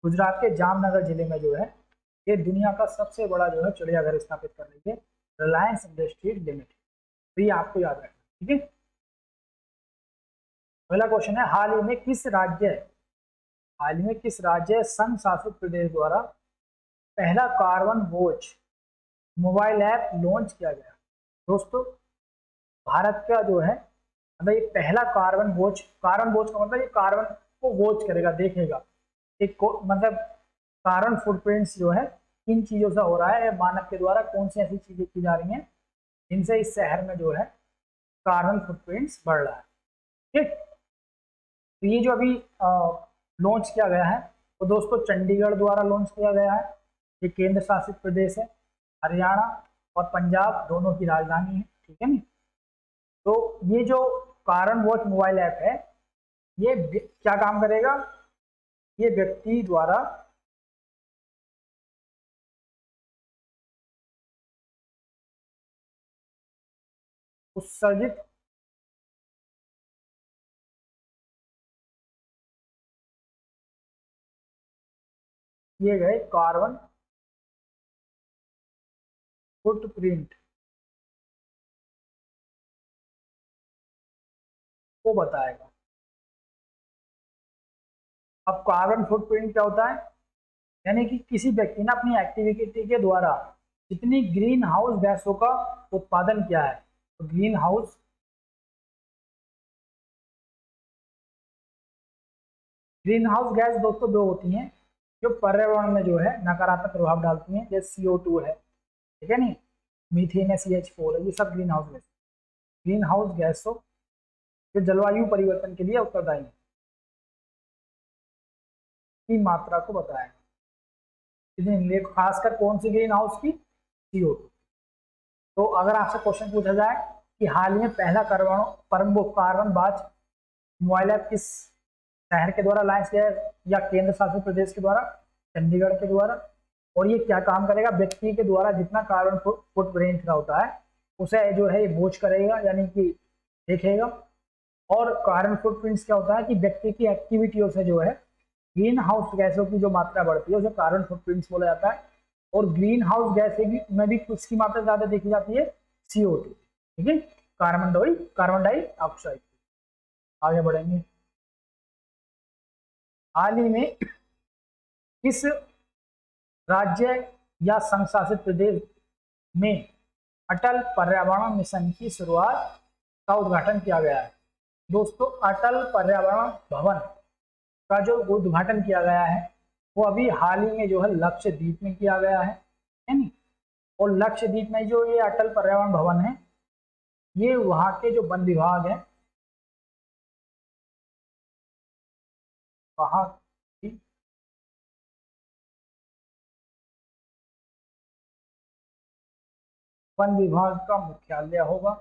गुजरात के जामनगर जिले में जो है ये दुनिया का सबसे बड़ा जो है चिड़ियाघर स्थापित कर रही है रिलायंस इंडस्ट्रीज लिमिटेड। तो ये आपको याद रखना, ठीक है। पहला क्वेश्चन है, हाल ही में किस राज्य संघ शासित प्रदेश द्वारा पहला carbon watch mobile app launch किया गया? दोस्तों भारत का जो है मतलब ये पहला कार्बन वॉच का मतलब ये कार्बन को वॉच करेगा, देखेगा, एक मतलब कार्बन फुटप्रिंट्स जो है किन चीजों से हो रहा है, मानव के द्वारा कौन सी ऐसी चीजें की जा रही हैं जिनसे इस शहर में जो है कार्बन फुटप्रिंट्स बढ़ रहा है। ठीक, तो ये जो अभी लॉन्च किया गया है वो दोस्तों चंडीगढ़ द्वारा लॉन्च किया गया है। ये केंद्र शासित प्रदेश है, हरियाणा और पंजाब दोनों की राजधानी है, ठीक है नी। तो ये जो कार्बन वॉच मोबाइल ऐप है ये क्या काम करेगा, ये व्यक्ति द्वारा उत्सर्जित किए गए कार्बन फुटप्रिंट को बताएगा। अब कार्बन फुटप्रिंट क्या होता है, यानी कि किसी व्यक्ति ने अपनी एक्टिविटी के द्वारा जितनी ग्रीन हाउस गैसों का उत्पादन किया है, तो ग्रीन हाउस गैस दोस्तों दो होती हैं जो पर्यावरण में जो है नकारात्मक प्रभाव डालती हैं, जैसे CO2 है, ठीक है नहीं, मीथेन है, CH4 है, ये सब green house gas. Green house गैसों जो जलवायु परिवर्तन के लिए उत्तरदायी है की मात्रा को बताएगा। खासकर कौन सी ग्रीन हाउस की, CO2। तो अगर आपसे क्वेश्चन पूछा जाए कि हाल ही में पहला कार्बन बाज मोबाइल ऐप किस शहर के द्वारा लॉन्च किया है या केंद्र शासित प्रदेश के द्वारा, चंडीगढ़ के द्वारा, और ये क्या काम करेगा, व्यक्ति के द्वारा जितना कार्बन फुटप्रिंट का होता है उसे जो है ये वॉच करेगा, यानी कि देखेगा। और कार्बन फुटप्रिंट्स क्या होता है कि व्यक्ति की एक्टिविटियों से जो है ग्रीन हाउस गैसों की जो मात्रा बढ़ती है उसे कार्बन फुटप्रिंट्स बोला जाता है। और ग्रीन हाउस गैस में भी किसकी मात्रा ज्यादा देखी जाती है, CO2, ठीक है, कार्बन डाइऑक्साइड। आगे बढ़ेंगे, हाल ही में किस राज्य या संघ शासित प्रदेश में अटल पर्यावरण मिशन की शुरुआत का उद्घाटन किया गया है? दोस्तों अटल पर्यावरण भवन का जो उद्घाटन किया गया है वो अभी हाल ही में जो है लक्षद्वीप में किया गया है नहीं। और लक्षद्वीप में जो ये अटल पर्यावरण भवन है ये वहाँ के जो वन विभाग है वहाँ की वन विभाग का मुख्यालय होगा।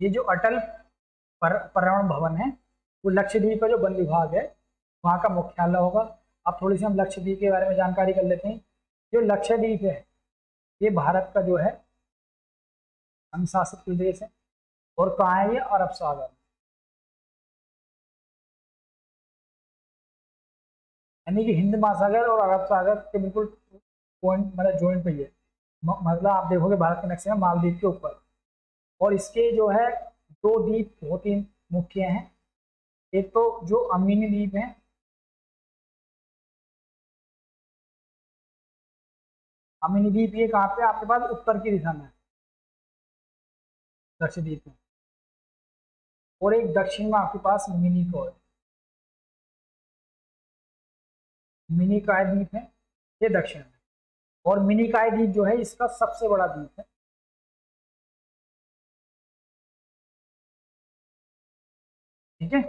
ये जो अटल पर्यावरण भवन है वो लक्षद्वीप का जो वन विभाग है वहाँ का मुख्यालय होगा। अब थोड़ी सी हम लक्षद्वीप के बारे में जानकारी कर लेते हैं। जो लक्षद्वीप है ये भारत का जो है संघ शासित प्रदेश है और कहाँ है ये, अरब सागर, यानी कि हिंद महासागर और अरब सागर के बिल्कुल पॉइंट मतलब जॉइंट पे ही है। मतलब आप देखोगे भारत के नक्शे में मालदीव के ऊपर। और इसके जो है दो द्वीप बहुत ही मुख्य हैं, एक तो जो अमीनी द्वीप है, अमीनी द्वीप ये कहाँ पे आपके पास उत्तर की दिशा में, लक्षद्वीप में, और एक दक्षिण में आपके पास मिनिकॉय, मिनिकॉय द्वीप है ये दक्षिण में, और मिनिकॉय द्वीप जो है इसका सबसे बड़ा द्वीप है। ठीक है,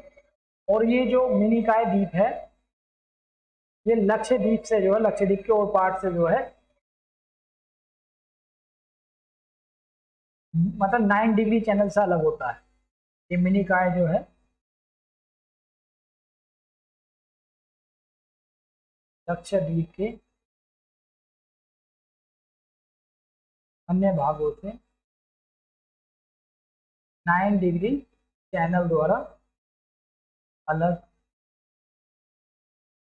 और ये जो मिनिकॉय द्वीप है ये लक्षद्वीप से जो है, लक्षद्वीप के और पार्ट से जो है मतलब 9 डिग्री चैनल से अलग होता है। ये मिनिकॉय जो है लक्षद्वीप के अन्य भागों से 9 डिग्री चैनल द्वारा अलग,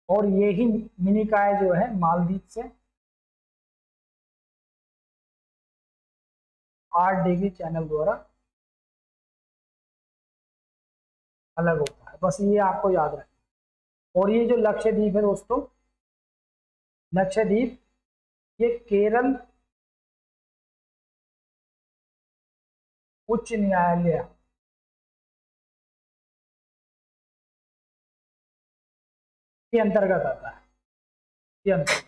और ये ही मिनिकॉय जो है मालदीव से 8 डिग्री चैनल द्वारा अलग होता है। बस ये आपको याद रखना। और ये जो लक्षद्वीप है दोस्तों, लक्षद्वीप ये केरल उच्च न्यायालय के अंतर्गत आता है, ये अंतर्गत।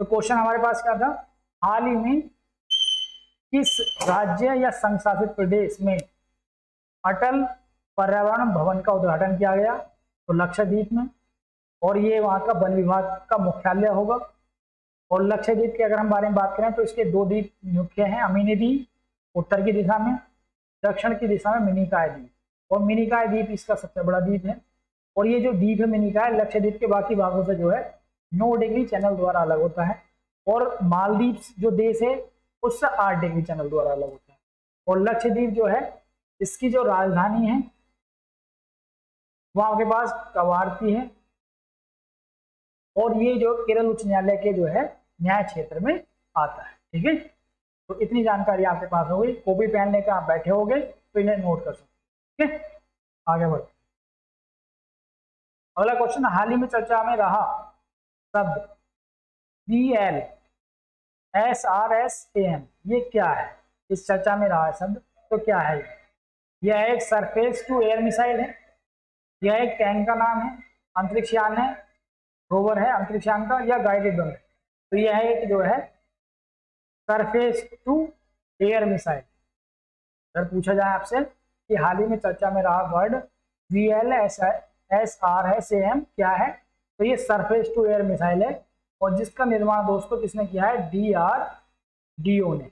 तो क्वेश्चन हमारे पास क्या था, हाल ही में किस राज्य या संघ शासित प्रदेश में अटल पर्यावरण भवन का उद्घाटन किया गया? तो लक्षद्वीप में, और ये वहां का वन विभाग का मुख्यालय होगा। और लक्षद्वीप के अगर हम बारे में बात करें तो इसके 2 द्वीप मुख्य हैं, अमीनी द्वीप उत्तर की दिशा में, दक्षिण की दिशा में मिनिकॉय द्वीप, और मिनिकॉय द्वीप इसका सबसे बड़ा द्वीप है। और ये जो द्वीप है मिनिकॉय लक्षद्वीप के बाकी भागों से जो है 9 डिग्री चैनल द्वारा अलग होता है, और मालदीव जो देश है उससे 8 डिग्री चैनल द्वारा अलग होता है। और लक्षद्वीप जो है इसकी जो राजधानी है वहां के पास कवारती है, और ये जो केरल उच्च न्यायालय के जो है न्याय क्षेत्र में आता है। ठीक है, तो इतनी जानकारी आपके पास हो गई, कॉपी पेन लेकर आप बैठे होगे तो इन्हें नोट कर सकते। ठीक है, आगे बढ़ते। अगला क्वेश्चन, हाल ही में चर्चा में रहा शब्द VLSRSAM ये क्या है? इस चर्चा में रहा है शब्द, तो क्या है? यह एक सरफेस टू एयर मिसाइल है, यह एक टैंक का नाम है, अंतरिक्ष यान है, रोवर है अंतरिक्ष यान का, या गाइडेड बम है? तो यह एक जो है सरफेस टू एयर मिसाइल। अगर पूछा जाए आपसे कि हाल ही में चर्चा में रहा वर्ड VLSRSAM क्या है, तो ये सरफेस टू एयर मिसाइल है, और जिसका निर्माण दोस्तों किसने किया है? DRDO ने।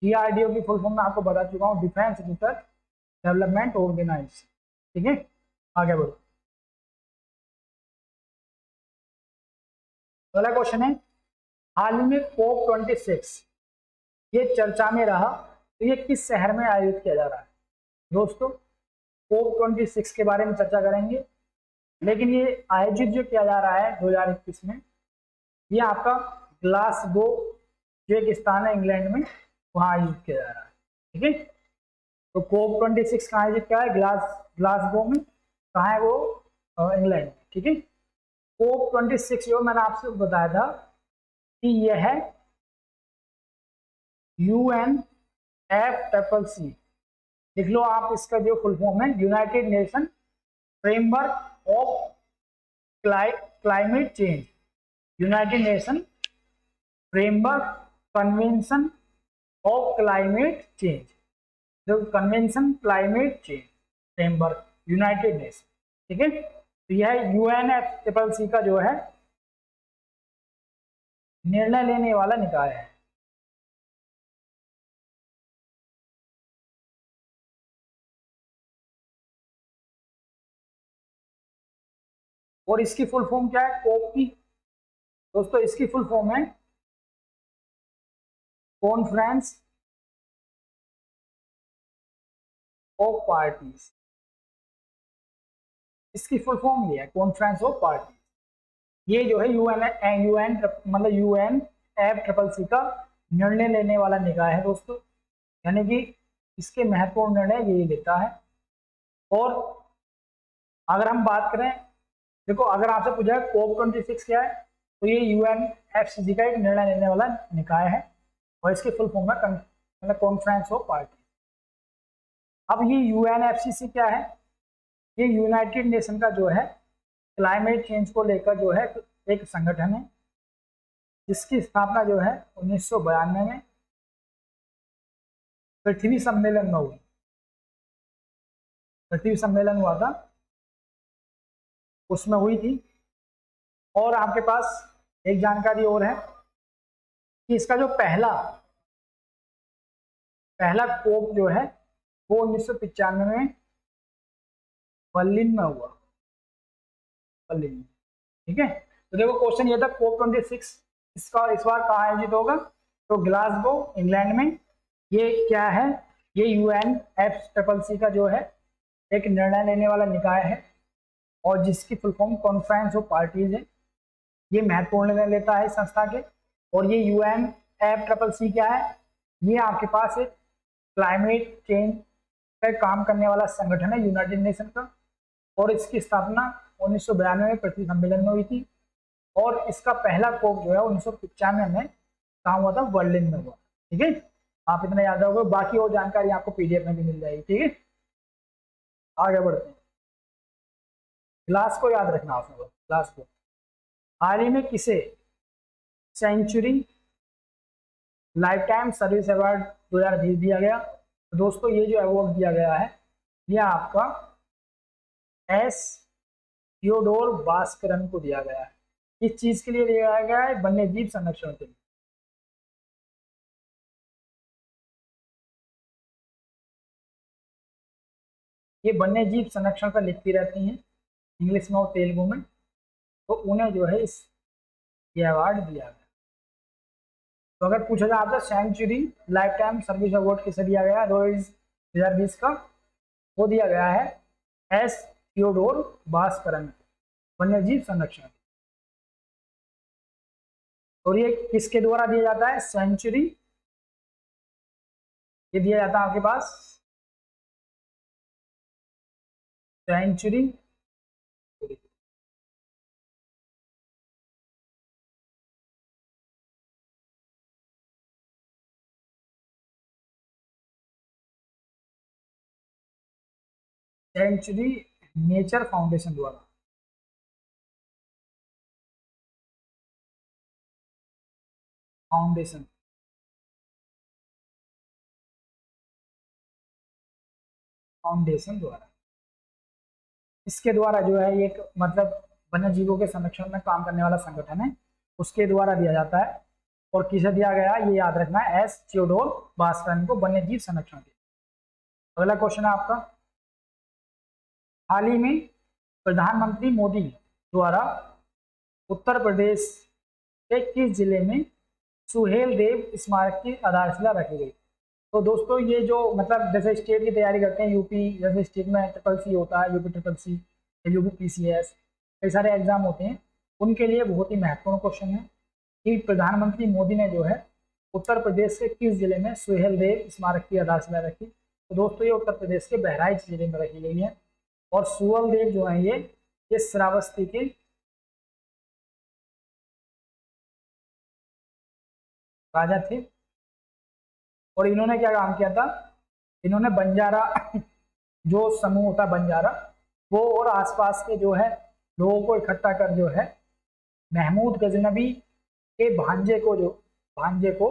DRDO की फुल फॉर्म में आपको बता चुका हूँ, डिफेंस रिसर्च डेवलपमेंट ऑर्गेनाइजेशन। ठीक है, आगे बढ़ो। अगला क्वेश्चन है, हाल ही में COP26 ये चर्चा में रहा, तो ये किस शहर में आयोजित किया जा रहा है? दोस्तों COP26 के बारे में चर्चा करेंगे, लेकिन ये आयोजित जो किया जा रहा है 2021 में, ये आपका ग्लासगो जो एक स्थान है इंग्लैंड में, वहां आयोजित किया जा रहा है। ठीक है, तो COP26 कहाँ आयोजित किया है? ग्लासगो में। कहाँ है वो? इंग्लैंड में। ठीक है, COP26 जो मैंने आपसे बताया था कि यह है UNFCCC, लिख लो आप, इसका जो फुल फॉर्म है united nation framework of climate change, united nation framework convention of climate change, जो convention climate change framework united nation. ठीक है, तो यह UNFCCC का जो है निर्णय लेने वाला निकाय है। और इसकी फुल फॉर्म क्या है? कोप की दोस्तों इसकी फुल फॉर्म है कॉन्फ्रेंस ऑफ पार्टीज। इसकी फुल फॉर्म ये है कॉन्फ्रेंस ऑफ पार्टीज। ये जो है UNFCCC का निर्णय लेने वाला निकाय है दोस्तों, यानी कि इसके महत्वपूर्ण निर्णय यही लेता है। और अगर हम बात करें, देखो अगर आपसे पूछा है COP26 क्या है, तो ये UNFCCC का एक निर्णय लेने वाला निकाय है और इसके फुल फॉर्म में मतलब कॉन्फ्रेंस ऑफ पार्टी। अब ये UNFCCC क्या है? ये यूनाइटेड नेशन का जो है क्लाइमेट चेंज को लेकर जो है एक संगठन है, जिसकी स्थापना जो है 1992 में पृथ्वी सम्मेलन में हुई। पृथ्वी सम्मेलन हुआ था, उसमें हुई थी। और आपके पास एक जानकारी और है कि इसका जो पहला कोप जो है वो 1995 में बर्लिन में हुआ, बर्लिन में। ठीक है, तो देखो क्वेश्चन ये था कोप 26 इसका इस बार कहाँ आयोजित होगा? तो ग्लासगो, इंग्लैंड में। ये क्या है? ये UNFCCC का जो है एक निर्णय लेने वाला निकाय है और जिसकी full form conference of parties है। ये महत्वपूर्ण निर्णय लेता है इस संस्था के। और ये UNFCCC क्या है? ये आपके पास एक क्लाइमेट चेंज पर काम करने वाला संगठन है यूनाइटेड नेशन का, और इसकी स्थापना 1992 में पृथ्वी सम्मेलन में हुई थी। और इसका पहला कोप जो है 1995 में कहाँ हुआ था? बर्लिन में हुआ। ठीक है, आप इतना याद रखोगे, बाकी और जानकारी आपको PDF में भी मिल जाएगी। ठीक है, आगे बढ़ते हैं। ग्लास को याद रखना आपको, ग्लास को। हाल ही में किसे century lifetime service award 2020 दिया गया? तो दोस्तों ये जो अवार्ड दिया गया है ये आपका S थियोडोर भास्करन को दिया गया है। इस चीज के लिए दिया गया है? वन्य जीव संरक्षण के लिए। ये वन्य जीव संरक्षण पर लिखती रहती हैं इंग्लिश में और तेलुगु में, तो उन्हें जो है ये अवार्ड दिया गया। तो अगर पूछा जाए आपसे century lifetime service award किसे दिया गया 2020 का? वो दिया गया है S थियोडोर भास्करन, वन्य जीव संरक्षण। और ये किसके द्वारा दिया जाता है? सेंचुरी, ये दिया जाता है आपके पास सेंचुरी नेचर फाउंडेशन द्वारा। फाउंडेशन द्वारा, इसके द्वारा जो है एक मतलब वन्य जीवों के संरक्षण में काम करने वाला संगठन है, उसके द्वारा दिया जाता है। और किसे दिया गया ये याद रखना है, S थियोडोर भास्करन को, वन्य जीव संरक्षण के। अगला क्वेश्चन है आपका, हाल ही में प्रधानमंत्री मोदी द्वारा उत्तर प्रदेश के किस जिले में सुहेल देव स्मारक की आधारशिला रखी गई? तो दोस्तों ये जो मतलब जैसे स्टेट की तैयारी करते हैं, यूपी जैसे स्टेट में CCC होता है, यूपी CCC, यूपी PCS, कई सारे एग्जाम होते हैं, उनके लिए बहुत ही महत्वपूर्ण क्वेश्चन है कि प्रधानमंत्री मोदी ने जो है उत्तर प्रदेश के किस जिले में सुहेल देव स्मारक की आधारशिला रखी? तो दोस्तों ये उत्तर प्रदेश के बहराइच जिले में रखी गई है। और सुहेल देव जो है ये श्रावस्ती के राजा थे। और इन्होंने क्या काम किया था? इन्होंने बंजारा जो समूह होता है बंजारा, वो और आसपास के जो है लोगों को इकट्ठा कर जो है महमूद गजनबी के भांजे को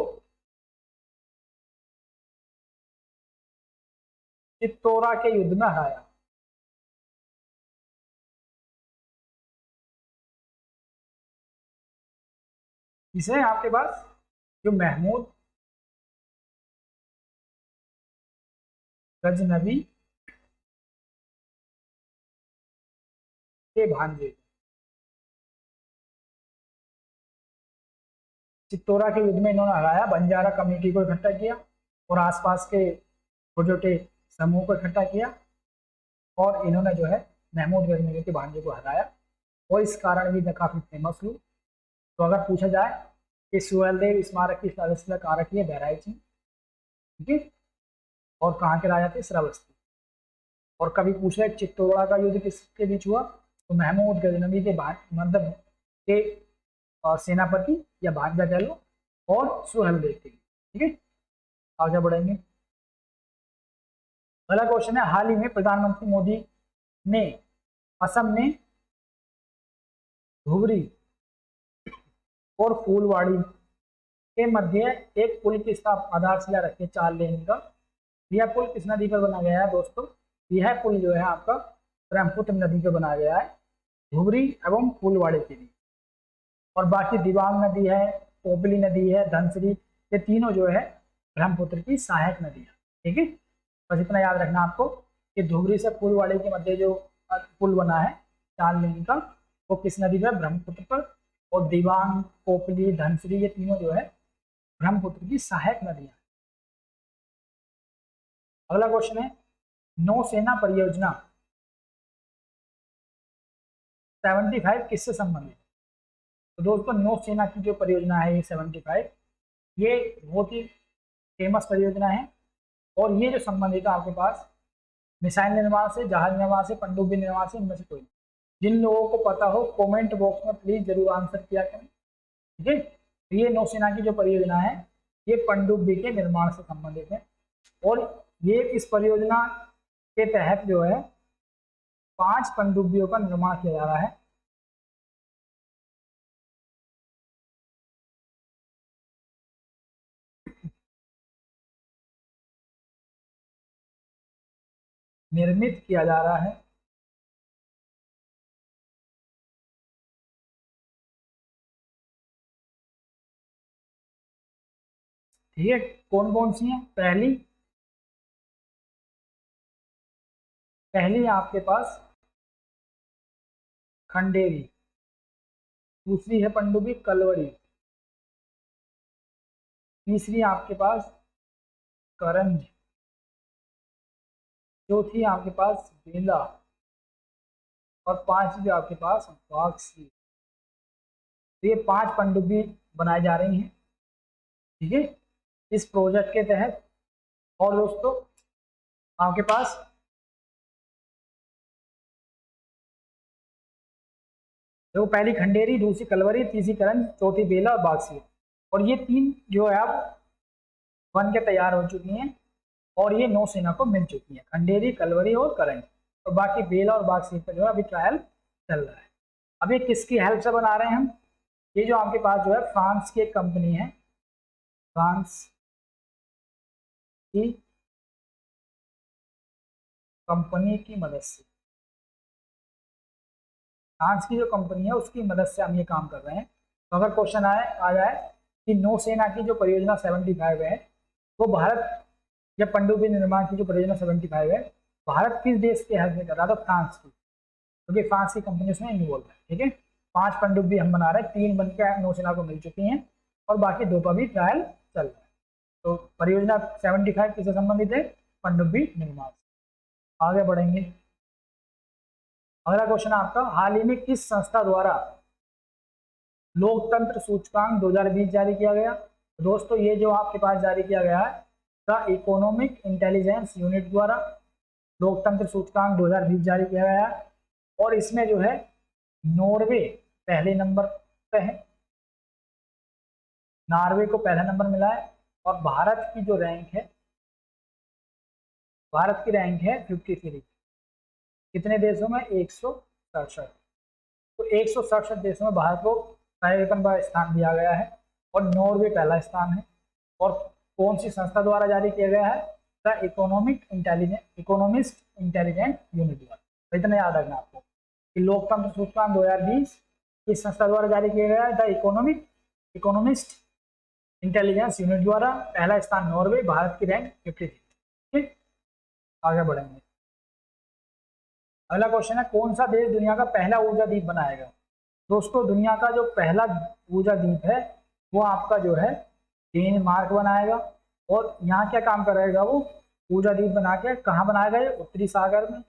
चित्तौरा के युद्ध में हराया। इसे आपके पास जो महमूद गजनबी के भांजे चित्तौरा के युद्ध में इन्होंने हराया, बंजारा कम्युनिटी को इकट्ठा किया और आसपास के छोटे छोटे समूह को इकट्ठा किया और इन्होंने जो है महमूद गजनबी के भांजे को हराया और इस कारण भी काफी फेमस हुई। तो अगर पूछा जाए कि सुहेल देव स्मारक की आधारशिला कहाँ रखी है? बहराइच में। ठीक है, और कहाँ के राजा थे? श्रावस्ती। और कभी पूछा चित्तौरा का युद्ध किसके बीच हुआ? तो महमूद गजनबी के मतलब के सेनापति या भांजा कह लो, और सुहेलदेव के लिए। ठीक है, आगे बढ़ेंगे। अगला क्वेश्चन है, हाल ही में प्रधानमंत्री मोदी ने असम में धुबरी और फूलवाड़ी के मध्य एक पुल की आधारशिला रखी 4 लेन का। यह पुल किस नदी पर बना गया है दोस्तों? यह पुल जो है आपका ब्रह्मपुत्र नदी पर बनाया गया है, धुबरी एवं फूलवाड़ी के लिए। और बाकी दिबांग नदी है, पोपली नदी है, धनसिरी, ये तीनों जो है ब्रह्मपुत्र की सहायक नदी है। ठीक है, बस इतना याद रखना आपको कि धुबरी से फूलवाड़ी के मध्य जो पुल बना है 4 लेन का, वो किस नदी पर? ब्रह्मपुत्र पर। और दिबांग, पोपली, धनसिरी, ये तीनों जो है ब्रह्मपुत्र की सहायक नदियां। अगला क्वेश्चन है, नौसेना परियोजना 75 किससे संबंधित? तो दोस्तों नौसेना की जो परियोजना है ये 75, ये बहुत ही फेमस परियोजना है। और ये जो संबंधित है आपके पास मिसाइल निर्माण से, जहाज निर्माण से, पनडुब्बी निर्माण से, इनमें से कोई। जिन लोगों को पता हो कमेंट बॉक्स में प्लीज जरूर आंसर किया करें। ठीक है, तो ये नौसेना की जो परियोजना है ये पनडुब्बी के निर्माण से संबंधित है। और ये इस परियोजना के तहत जो है 5 पनडुब्बियों का निर्माण किया जा रहा है। निर्मित किया जा रहा है। ठीक है, कौन कौन सी है? पहली आपके पास खंडेरी, दूसरी है पनडुब्बी कलवरी, तीसरी आपके पास करंज, चौथी आपके पास बेला, और पांचवी आपके पास बाक्सी। तो ये 5 पनडुब्बी बनाई जा रही हैं। ठीक है, इस प्रोजेक्ट के तहत। और दोस्तों आपके पास देखो, पहली खंडेरी, दूसरी कलवरी, तीसरी करंज, चौथी बेला और बाक्सी। और ये 3 जो है अब बन के तैयार हो चुकी हैं और ये नौसेना को मिल चुकी है, खंडेरी, कलवरी और करंज। और बाकी बेला और बाक्सी पर जो है अभी ट्रायल चल रहा है। अब ये किसकी हेल्प से बना रहे हैं हम? ये जो आपके पास जो है फ्रांस की एक कंपनी है, फ्रांस की कंपनी की मदद से, फ्रांस की जो कंपनी है उसकी मदद से हम ये काम कर रहे हैं। तो अगर क्वेश्चन आ जाए कि नौसेना की जो परियोजना 75 है वो भारत, या पनडुब्बी निर्माण की जो परियोजना 75 है, भारत किस देश के हेल्प में कर रहा था? फ्रांस की, क्योंकि फ्रांस की कंपनी उसमें इन्वॉल्व है। ठीक है, 5 पनडुब्बी हम बना रहे हैं, 3 बन के नौसेना को मिल चुकी हैं और बाकी 2 पर भी ट्रायल चल रहा है। तो परियोजना 75 किससे संबंधित है? पनडुब्बी निर्माण। आगे बढ़ेंगे। अगला क्वेश्चन आपका, हाल ही में किस संस्था द्वारा लोकतंत्र सूचकांक 2020 जारी किया गया? तो दोस्तों ये जो आपके पास जारी किया गया है द इकोनॉमिक इंटेलिजेंस यूनिट द्वारा लोकतंत्र सूचकांक 2020 जारी किया गया है। और इसमें जो है नॉर्वे पहले नंबर पे है, नॉर्वे को पहला नंबर मिला है। और भारत की जो रैंक है, भारत की रैंक है 53। कितने देशों में? 167। तो 167 देशों में भारत को 53वां स्थान दिया गया है और नॉर्वे पहला स्थान है। और कौन सी संस्था द्वारा जारी किया गया है? द इकोनॉमिस्ट इंटेलिजेंट यूनिट द्वारा। तो इतना याद रखना आपको कि लोकतंत्र सूचकांक 2020 किस संस्था द्वारा जारी किया गया है? द इकोनॉमिस्ट इंटेलिजेंस यूनिट द्वारा, पहला स्थान नॉर्वे, भारत की रैंक 53। ठीक, आगे बढ़ेंगे। अगला क्वेश्चन है, कौन सा देश दुनिया का पहला ऊर्जा द्वीप बनाएगा? दोस्तों दुनिया का जो पहला ऊर्जा द्वीप है वो आपका जो है डेनमार्क बनाएगा। और यहाँ क्या काम करेगा वो? ऊर्जा द्वीप बना के कहाँ बनाएगा? ये उत्तरी सागर में।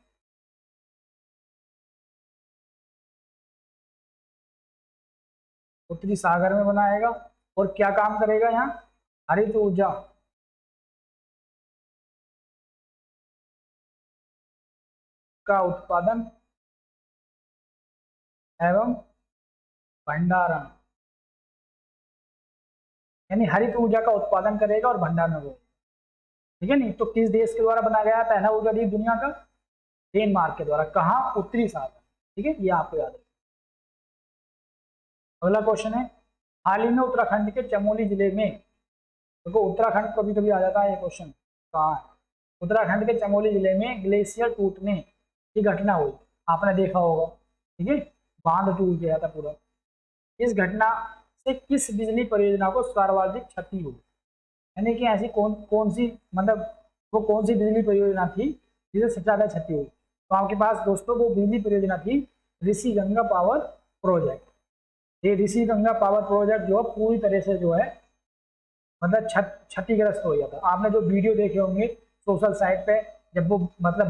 उत्तरी सागर में बनाएगा। और क्या काम करेगा यहाँ? हरित ऊर्जा का उत्पादन एवं भंडारण यानी हरित ऊर्जा का उत्पादन करेगा और भंडारण में, ठीक है नहीं। तो किस देश के द्वारा बनाया गया पहला ऊर्जा द्वीप दुनिया का? डेनमार्क के द्वारा। कहाँ? उत्तरी सागर, ठीक है, ये आपको याद है। अगला क्वेश्चन है, हाल ही में उत्तराखंड के चमोली जिले में, देखो उत्तराखंड कभी कभी आ जाता है ये क्वेश्चन, कहाँ है? उत्तराखंड के चमोली जिले में ग्लेशियर टूटने की घटना हुई, आपने देखा होगा, ठीक है, बांध टूट गया था पूरा। इस घटना से किस बिजली परियोजना को सर्वाधिक क्षति हुई? यानी कि ऐसी कौन सी, मतलब वो कौन सी बिजली परियोजना थी जिसे सबसे ज्यादा क्षति हुई? तो आपके पास दोस्तों वो बिजली परियोजना थी ऋषि गंगा पावर प्रोजेक्ट। ये ऋषि गंगा पावर प्रोजेक्ट जो है पूरी तरह से जो है मतलब क्षतिग्रस्त हो गया था। आपने जो वीडियो देखे होंगे सोशल साइट पे, जब वो मतलब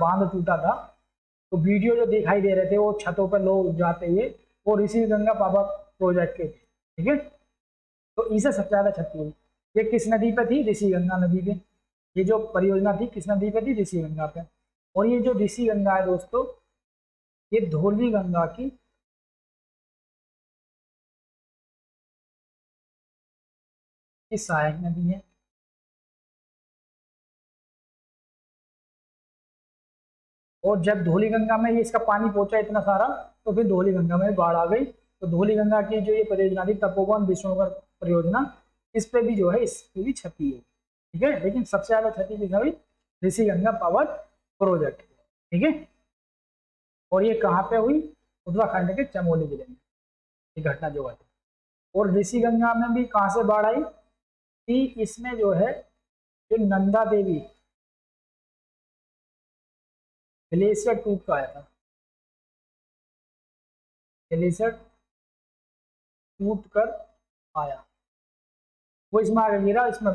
बांध टूटा था, तो वीडियो जो दिखाई दे रहे थे वो छतों पर लोग जाते हुए, वो ऋषि गंगा पावर प्रोजेक्ट के थे, ठीक है। तो इसे सबसे ज्यादा क्षति हुई। ये किस नदी पे थी? ऋषि गंगा नदी पे। ये जो परियोजना थी किस नदी पे थी? ऋषि गंगा पे। और ये जो ऋषि गंगा है दोस्तों, ये धौली गंगा की सहायक नदी है। और जब धौली गंगा में ये इसका पानी पहुंचा इतना सारा, तो फिर धौली गंगा में बाढ़ आ गई। तो धौली गंगा की जो ये परियोजना थी तपोवन विष्णुगर परियोजना, इस पे भी जो है इसकी भी क्षति है, ठीक है। लेकिन सबसे ज्यादा क्षति किस हुई? ऋषि गंगा पावर प्रोजेक्ट, ठीक है। और ये कहाँ पे हुई? उत्तराखंड के चमोली जिले में ये घटना जो है। और ऋषि गंगा में भी कहाँ से बाढ़ आई कि इसमें जो है जो नंदा देवी ग्लेशियर टूट का आया था, ग्लेशियर टूट कर आया, वो इसमें आगे गिरा, इसमें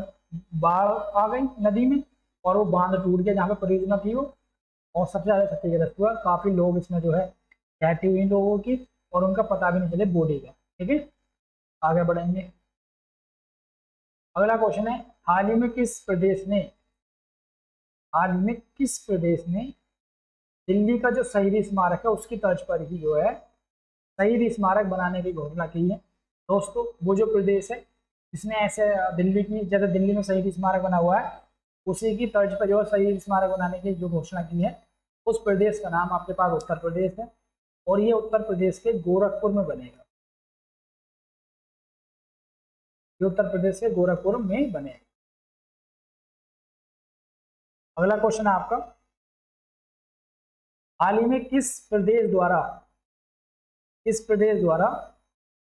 बाढ़ आ गई नदी में और वो बांध टूट गया जहाँ पे परियोजना थी वो, और सबसे ज्यादा क्षतिग्रस्त हुआ। काफी लोग इसमें जो है डेथ हुई लोगों की, और उनका पता भी नहीं चले बॉडी का, ठीक है। आगे बढ़ेंगे। अगला क्वेश्चन है, हाल ही में किस प्रदेश ने दिल्ली का जो शहीद स्मारक है उसकी तर्ज पर ही जो है शहीद स्मारक बनाने की घोषणा की है? दोस्तों वो जो प्रदेश है जिसने ऐसे दिल्ली की, जैसे दिल्ली में शहीद स्मारक बना हुआ है, उसी की तर्ज पर जो है शहीद स्मारक बनाने की जो घोषणा की है, उस प्रदेश का नाम आपके पास उत्तर प्रदेश है। और ये उत्तर प्रदेश के गोरखपुर में बनेगा, ये उत्तर प्रदेश के गोरखपुर में बनेगा। अगला क्वेश्चन है आपका, हाल ही में किस प्रदेश द्वारा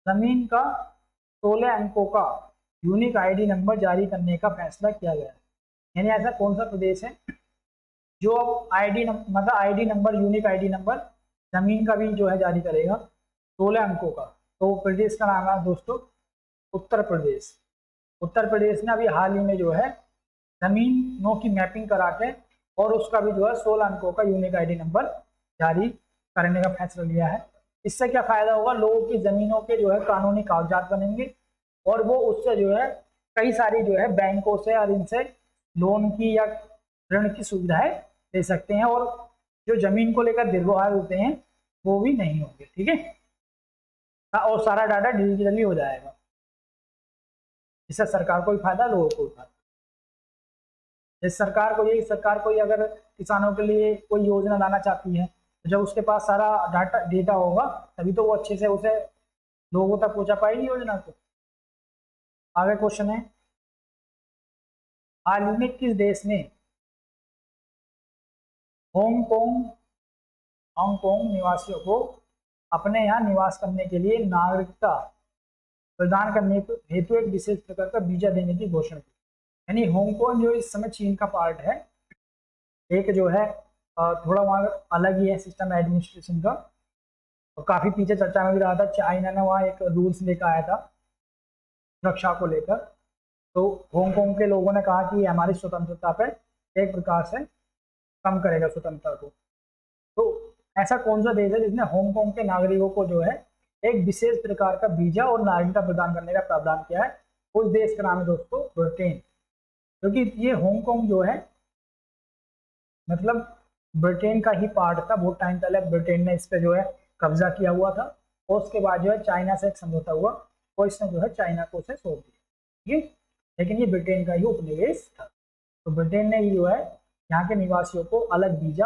जमीन का 16 अंकों का यूनिक आईडी नंबर जारी करने का फैसला किया गया है? यानी ऐसा कौन सा प्रदेश है जो अब ID number, unique ID number जमीन का भी जो है जारी करेगा 16 अंकों का? तो प्रदेश का नाम है दोस्तों उत्तर प्रदेश। उत्तर प्रदेश ने अभी हाल ही में जो है जमीनों की मैपिंग करा के और उसका भी जो है 16 अंकों का यूनिक आईडी नंबर जारी करने का फैसला लिया है। इससे क्या फायदा होगा? लोगों की जमीनों के जो है कानूनी कागजात बनेंगे और वो उससे जो है कई सारी जो है बैंकों से और इनसे लोन की या ऋण की सुविधाएं ले सकते हैं, और जो जमीन को लेकर दुर्व्यवहार होते हैं वो भी नहीं होंगे, ठीक है। और सारा डाटा डिजिटली हो जाएगा, इससे सरकार को भी फायदा, लोगों को भी फायदा। इस सरकार को अगर किसानों के लिए कोई योजना लाना चाहती है, तो जब उसके पास सारा डेटा होगा तभी तो वो अच्छे से उसे लोगों तक पहुंचा पाएगी योजना को। आगे क्वेश्चन है, हाल ही में किस देश ने हांगकांग निवासियों को अपने यहाँ निवास करने के लिए नागरिकता प्रदान करने हेतु एक विशेष प्रकार का वीजा देने की घोषणा की? यानी हांगकांग जो इस समय चीन का पार्ट है, एक जो है थोड़ा वहाँ अलग ही है सिस्टम एडमिनिस्ट्रेशन का, और काफी पीछे चर्चा में भी रहा था। चाइना ने वहाँ एक रूल्स लेकर आया था सुरक्षा को लेकर, तो हांगकांग के लोगों ने कहा कि हमारी स्वतंत्रता पे एक प्रकार से कम करेगा स्वतंत्रता को। तो ऐसा कौन सा देश है जिसने हांगकांग के नागरिकों को जो है एक विशेष प्रकार का वीजा और नागरिकता प्रदान करने का प्रावधान किया है? उस देश का नाम है दोस्तों ब्रिटेन। क्योंकि ये हांगकांग जो है मतलब ब्रिटेन का ही पार्ट था, बहुत टाइम पहले ब्रिटेन ने इस पे जो है कब्जा किया हुआ था, और उसके बाद जो है चाइना से एक समझौता हुआ और इसने जो है चाइना को उसे सौंप दिया। ठीक है, लेकिन ये ब्रिटेन का ही उपनिवेश था। तो ब्रिटेन ने जो है यहाँ के निवासियों को अलग वीजा,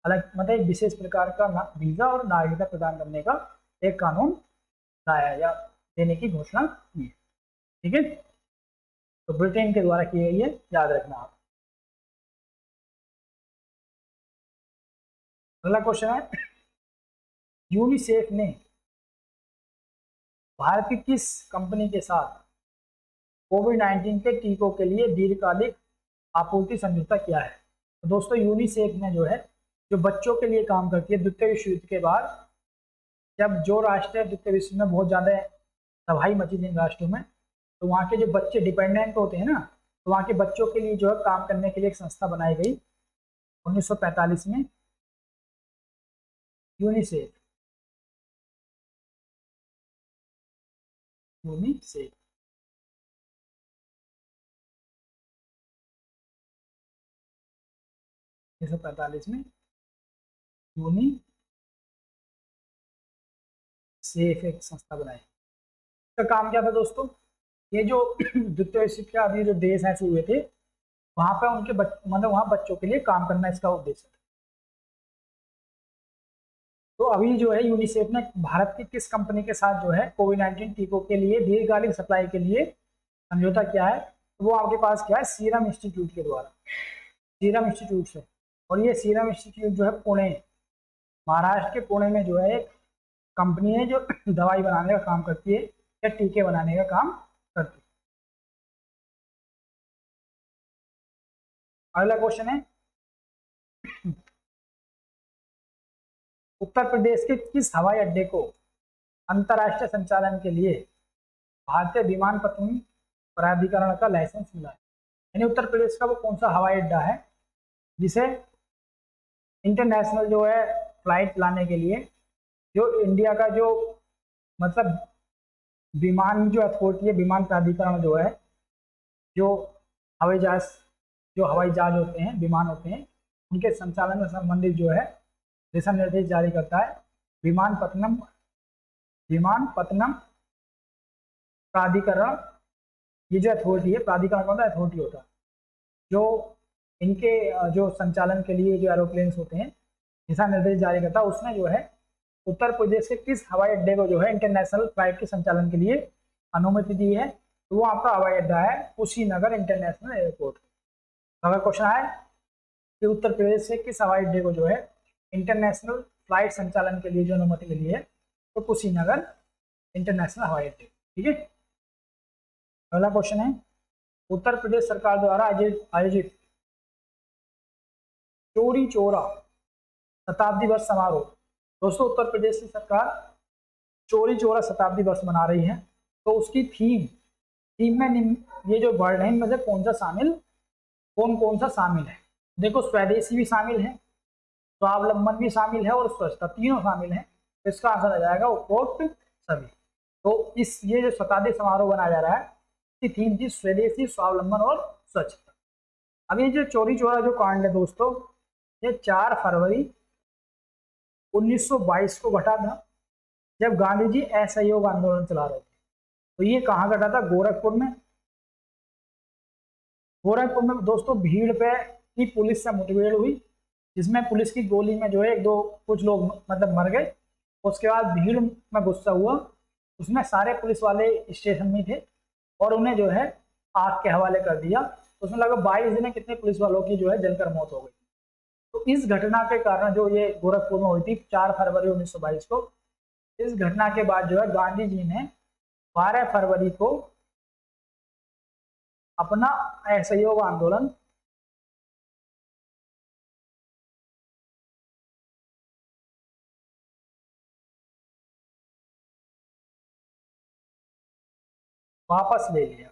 अलग मतलब एक विशेष प्रकार का वीजा और नागरिकता प्रदान करने का एक कानून लाया या देने की घोषणा की। ठीक है, तो ब्रिटेन के द्वारा की गई है, याद रखना आप। अगला क्वेश्चन है, यूनिसेफ ने भारत की किस कंपनी के साथ कोविड-19 के टीकों के लिए दीर्घकालिक आपूर्ति समझौता किया है? तो दोस्तों यूनिसेफ ने जो है, जो बच्चों के लिए काम करती है, द्वितीय विश्व युद्ध के बाद जब जो राष्ट्र द्वितीय विश्व में बहुत ज़्यादा तबाही मची थी राष्ट्रों में, तो वहाँ के जो बच्चे डिपेंडेंट होते हैं ना, तो वहाँ के बच्चों के लिए जो है काम करने के लिए एक संस्था बनाई गई 1945 में, यूनिसेफ। यूनिसेफ 1945 में यूनिसेफ एक संस्था बनाई। इसका काम क्या था दोस्तों, ये जो द्वितीय विश्व के अभी जो देश ऐसे हुए थे, वहां पर उनके मतलब वहां बच्चों के लिए काम करना इसका उद्देश्य था। तो अभी जो है यूनिसेफ ने भारत की किस कंपनी के साथ जो है कोविड-19 टीकों के लिए दीर्घकालिक सप्लाई के लिए समझौता किया है? तो वो आपके पास क्या है, सीरम इंस्टीट्यूट के द्वारा, सीरम इंस्टीट्यूट से। और ये सीरम इंस्टीट्यूट जो है पुणे, महाराष्ट्र के पुणे में जो है एक कंपनी है जो दवाई बनाने का काम करती है या टीके बनाने का काम करती है। अगला क्वेश्चन है, उत्तर प्रदेश के किस हवाई अड्डे को अंतर्राष्ट्रीय संचालन के लिए भारतीय विमानपत्तन प्राधिकरण का लाइसेंस मिला है? यानी उत्तर प्रदेश का वो कौन सा हवाई अड्डा है जिसे इंटरनेशनल जो है फ्लाइट लाने के लिए, जो इंडिया का जो मतलब विमान जो अथॉरिटी है, विमान प्राधिकरण जो है, जो हवाई जहाज होते हैं, विमान होते हैं, उनके संचालन से संबंधित जो है दिशा निर्देश जारी करता है विमानपत्तनम प्राधिकरण। ये जो अथॉरिटी है, प्राधिकरण कौन सा अथॉरिटी होता है जो इनके जो संचालन के लिए जो एरोप्लेन्स होते हैं दिशा निर्देश जारी करता है। उसने जो है उत्तर प्रदेश के किस हवाई अड्डे को जो है इंटरनेशनल फ्लाइट के संचालन के लिए अनुमति दी है? तो वो आपका हवाई अड्डा है कुशीनगर इंटरनेशनल एयरपोर्ट। अगर क्वेश्चन आए कि उत्तर प्रदेश से किस हवाई अड्डे को जो है इंटरनेशनल फ्लाइट संचालन के लिए जो अनुमति मिली है, तो कुशीनगर इंटरनेशनल हवाई अड्डे। ठीक है, अगला क्वेश्चन है, उत्तर प्रदेश सरकार द्वारा आयोजित चौरी चौरा शताब्दी वर्ष समारोह। दोस्तों उत्तर प्रदेश की सरकार चौरी चौरा शताब्दी वर्ष मना रही है, तो उसकी थीम में ये जो वर्ड है इनमें से कौन कौन सा शामिल है? देखो स्वदेशी भी शामिल है, स्वावलंबन भी शामिल है और स्वच्छता, तीनों शामिल है। तो इसका आंसर आ जाएगा उपरोक्त सभी। तो ये जो शताब्दी समारोह बनाया जा रहा है, इसकी थीम थी स्वदेशी, स्वावलंबन और स्वच्छता। अब ये जो चौरी चौरा जो कांड है दोस्तों, ये 4 फरवरी 1922 को घटा था, जब गांधी जी असहयोग आंदोलन चला रहे थे। तो ये कहाँ घटा था? गोरखपुर में। गोरखपुर में दोस्तों भीड़ पे ही पुलिस से मुठभेड़ हुई, जिसमें पुलिस की गोली में जो है कुछ लोग मतलब मर गए। उसके बाद भीड़ में गुस्सा हुआ, उसमें सारे पुलिस वाले स्टेशन में थे और उन्हें जो है आग के हवाले कर दिया। उसमें लगभग 22 दिन कितने पुलिस वालों की जो है जलकर मौत हो गई। तो इस घटना के कारण जो ये गोरखपुर में हुई थी 4 फरवरी 1922 को, इस घटना के बाद जो है गांधी जी ने 12 फरवरी को अपना असहयोग आंदोलन वापस ले लिया।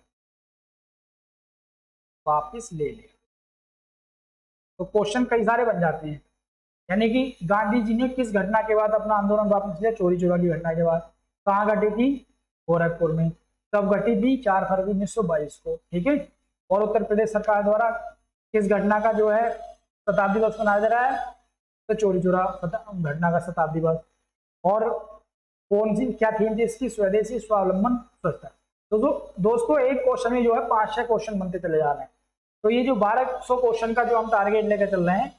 तो क्वेश्चन कई सारे बन जाते हैं, यानी कि गांधी जी ने किस घटना के बाद अपना आंदोलन वापस लिया? चौरी चौरा की घटना के बाद। कहाँ घटी थी? गोरखपुर में। कब घटी थी? 4 फरवरी 1922 को। ठीक है, और उत्तर प्रदेश सरकार द्वारा किस घटना का जो है शताब्दी वर्ष मनाया जा रहा है? तो चौरी चौरा घटना का शताब्दी वर्ष। और कौन सी क्या थीम थी इसकी? स्वदेशी, स्वावलंबन, स्वच्छता। तो दोस्तों एक क्वेश्चन में जो है 5-6 क्वेश्चन बनते चले जा रहे हैं। तो ये जो 1200 क्वेश्चन का जो हम टारगेट लेकर चल रहे हैं,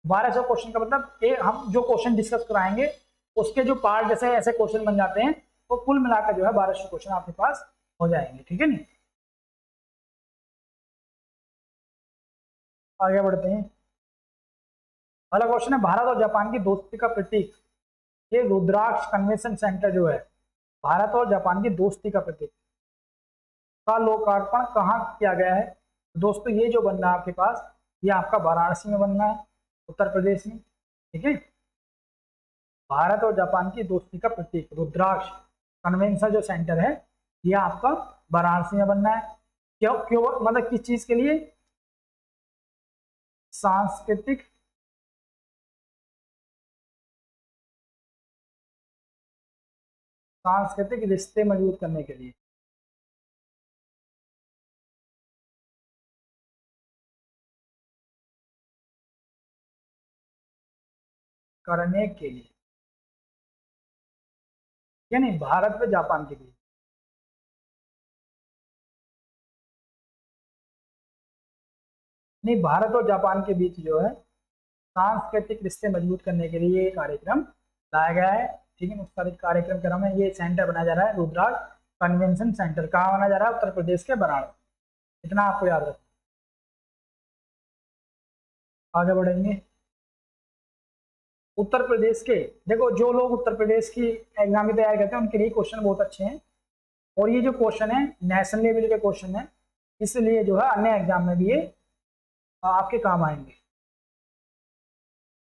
1200 क्वेश्चन का मतलब हम जो क्वेश्चन डिस्कस कराएंगे उसके जो पार्ट जैसे ऐसे क्वेश्चन बन जाते हैं, तो कुल मिलाकर जो है 1200 क्वेश्चन आपके पास हो जाएंगे। ठीक है नहीं, आगे बढ़ते हैं। अगला क्वेश्चन है, भारत और जापान की दोस्ती का प्रतीक, ये रुद्राक्ष कन्वेंशन सेंटर जो है भारत और जापान की दोस्ती का प्रतीक का लोकार्पण कहाँ किया गया है? दोस्तों ये जो बन रहा है आपके पास, ये आपका वाराणसी में बनना है, उत्तर प्रदेश में। ठीक है, भारत और जापान की दोस्ती का प्रतीक रुद्राक्ष कन्वेंशन जो सेंटर है, ये आपका वाराणसी में बनना है। क्यों क्यों मतलब किस चीज के लिए? सांस्कृतिक रिश्ते मजबूत करने के लिए। करने के लिए यानी भारत व जापान के बीच, नहीं भारत और जापान के बीच जो है सांस्कृतिक रिश्ते मजबूत करने के लिए ये कार्यक्रम लाया गया है। ठीक है, उस कार्यक्रम के नाम में ये सेंटर बनाया जा रहा है, रुद्राक्ष कन्वेंशन सेंटर। कहाँ बनाया जा रहा है? उत्तर प्रदेश के वाराणसी। इतना आपको याद रखना। आगे बढ़ेंगे। उत्तर प्रदेश के, देखो जो लोग उत्तर प्रदेश की एग्जाम की तैयारी करते हैं उनके लिए क्वेश्चन बहुत अच्छे हैं, और ये जो क्वेश्चन है नेशनल लेवल के क्वेश्चन है, इसलिए जो है अन्य एग्जाम में भी ये आपके काम आएंगे।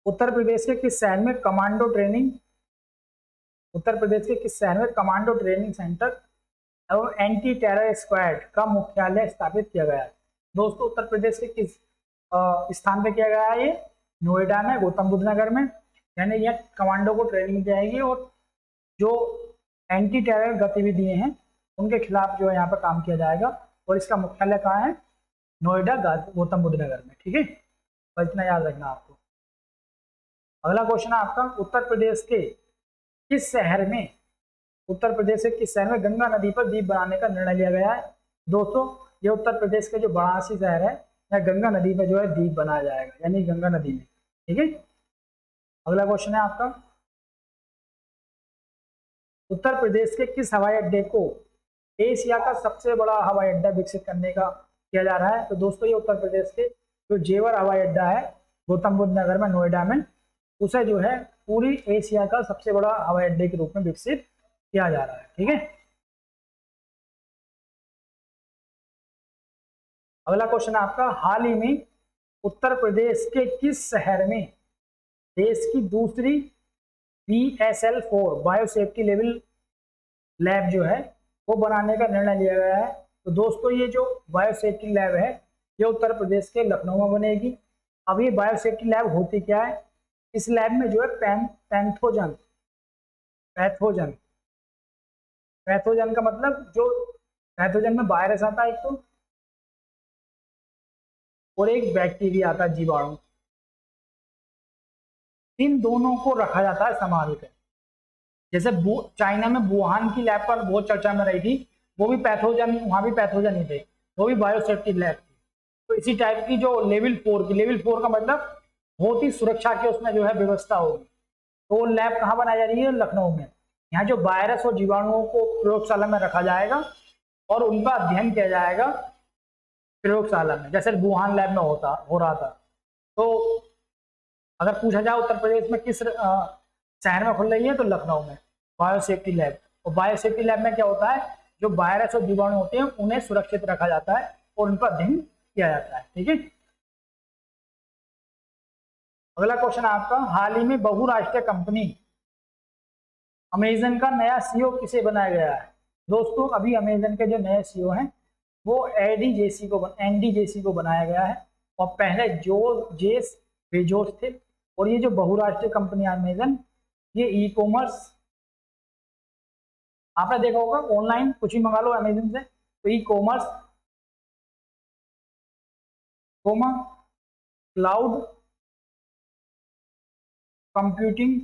उत्तर प्रदेश के किस शहर में कमांडो ट्रेनिंग, उत्तर प्रदेश के किस शहर में कमांडो ट्रेनिंग सेंटर एवं एंटी टेरर स्क्वाड का मुख्यालय स्थापित किया गया है? दोस्तों उत्तर प्रदेश के किस स्थान पे किया गया है? ये नोएडा में, गौतम बुद्ध नगर में। यानी यह कमांडो को ट्रेनिंग दी जाएगी और जो एंटी टेरर गतिविधियां हैं उनके खिलाफ जो है यहाँ पर काम किया जाएगा, और इसका मुख्यालय कहाँ है? नोएडा, गौतम बुद्ध नगर में। ठीक है, बस इतना याद रखना आपको। अगला क्वेश्चन है आपका, उत्तर प्रदेश के किस शहर में, उत्तर प्रदेश के किस शहर में गंगा नदी पर द्वीप बनाने का निर्णय लिया गया है? दोस्तों ये उत्तर प्रदेश के जो वाराणसी शहर है, यहाँ गंगा नदी पर जो है द्वीप बनाया जाएगा, यानी गंगा नदी में। ठीक है, अगला क्वेश्चन है आपका, उत्तर प्रदेश के किस हवाई अड्डे को एशिया का सबसे बड़ा हवाई अड्डा विकसित करने का किया जा रहा है? तो दोस्तों ये उत्तर प्रदेश के जो जेवर हवाई अड्डा है गौतम बुद्ध नगर में, नोएडा में, उसे जो है पूरी एशिया का सबसे बड़ा हवाई अड्डे के रूप में विकसित किया जा रहा है। ठीक है, अगला क्वेश्चन आपका, हाल ही में उत्तर प्रदेश के किस शहर में देश की दूसरी BSL-4 bio safety level lab जो है वो बनाने का निर्णय लिया गया है? तो दोस्तों ये जो बायो सेफ्टी लैब है ये उत्तर प्रदेश के लखनऊ में बनेगी। अब ये बायो सेफ्टी लैब होती क्या है? इस लैब में जो है पैथोजन का मतलब जो पैथोजन में वायरस आता है एक तो, और एक बैक्टीरिया आता है, जीवाणु, इन दोनों को रखा जाता है संभाल कर। जैसे चाइना में वुहान की लैब पर बहुत चर्चा में रही थी, वो भी पैथोजन, वहां भी पैथोजन ही थे, वो भी बायोसेफ्टी लैब थी। तो इसी टाइप की जो लेवल 4 का मतलब बहुत ही सुरक्षा की उसमें जो है व्यवस्था होगी। तो वो लैब कहाँ बनाई जा रही है? लखनऊ में। यहाँ जो वायरस और जीवाणुओं को प्रयोगशाला में रखा जाएगा और उनका अध्ययन किया जाएगा प्रयोगशाला में, जैसे वुहान लैब में हो रहा था। तो अगर पूछा जाए उत्तर प्रदेश में किस शहर में खुल रही है, तो लखनऊ में बायोसेफ्टी लैब। और बायोसेफ्टी लैब में क्या होता है, जो वायरस और जीवाणु होते हैं उन्हें सुरक्षित रखा जाता है और उन पर अध्ययन किया जाता है। ठीक है, अगला क्वेश्चन आपका, हाल ही में बहुराष्ट्रीय कंपनी अमेजन का नया CEO किसे बनाया गया है? दोस्तों अभी अमेजन के जो नए CEO हैं वो एनडी जेसी को बनाया गया है, और पहले जेफ बेजोस थे। और ये जो बहुराष्ट्रीय कंपनी अमेजन, ये ई-कॉमर्स, आपने देखा होगा ऑनलाइन कुछ भी मंगा लो अमेजन से, तो e-commerce, cloud computing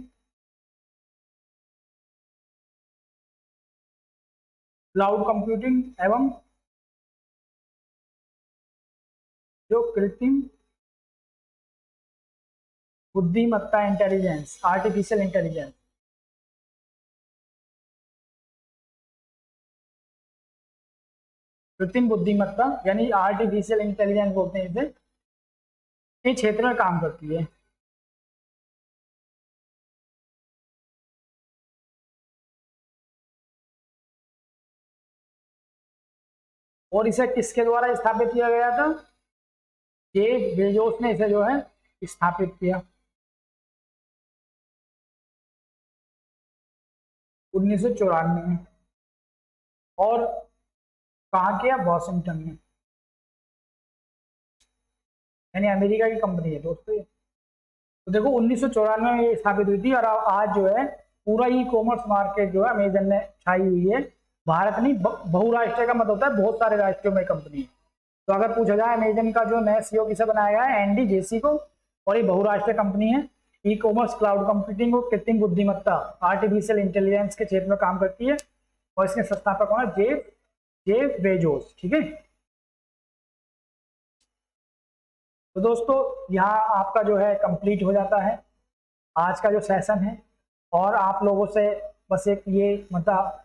cloud computing एवं जो कृत्रिम बुद्धिमत्ता इंटेलिजेंस, आर्टिफिशियल इंटेलिजेंस, कृत्रिम बुद्धिमत्ता यानी आर्टिफिशियल इंटेलिजेंस बोलते हैं इसे, इस क्षेत्र में काम करती है। और इसे किसके द्वारा स्थापित किया गया था? जेफ बेजोस ने इसे जो है स्थापित किया 1994 में। और कहाँ किया? वॉशिंगटन में, यानी अमेरिका की कंपनी है दोस्तों ये। तो देखो 1994 में ये स्थापित हुई थी और आज जो है पूरा ई कॉमर्स मार्केट जो है अमेजन में छाई हुई है। भारत नहीं, बहुराष्ट्रीय का मतलब होता है बहुत सारे राष्ट्रों में कंपनी है। तो अगर पूछा जाए अमेजन का जो नया सीईओ किसे बनाया गया है? एंडी जेसी को। और ये बहुराष्ट्रीय कंपनी है, ई कॉमर्स, क्लाउड कंप्यूटिंग और कृत्रिम बुद्धिमत्ता, आर्टिफिशियल इंटेलिजेंस के क्षेत्र में काम करती है। और इसके संस्थापक कौन है? Jeff Bezos. ठीक है। तो दोस्तों यहाँ आपका जो है कंप्लीट हो जाता है आज का जो सेशन है। और आप लोगों से बस एक ये मतलब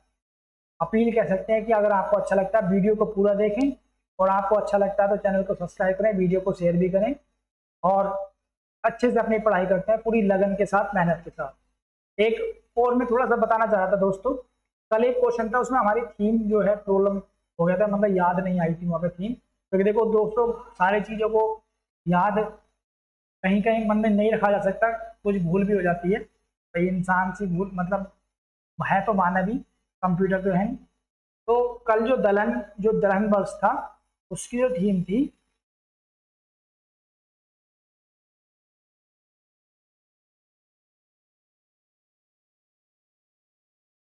अपील कह सकते हैं कि अगर आपको अच्छा लगता है वीडियो को पूरा देखें, और आपको अच्छा लगता है तो चैनल को सब्सक्राइब करें, वीडियो को शेयर भी करें, और अच्छे से अपनी पढ़ाई करते हैं पूरी लगन के साथ, मेहनत के साथ। एक और मैं थोड़ा सा बताना चाह रहा था दोस्तों, कल एक क्वेश्चन था उसमें हमारी थीम जो है प्रॉब्लम हो गया था, मतलब याद नहीं आई थी वहाँ पे थीम। क्योंकि देखो दोस्तों सारी चीज़ों को याद कहीं कहीं मन में नहीं रखा जा सकता, कुछ भूल भी हो जाती है, तो इंसान सी भूल मतलब है तो मानव ही, कंप्यूटर तो है नहीं। तो कल जो दलहन वर्ष था उसकी जो थीम थी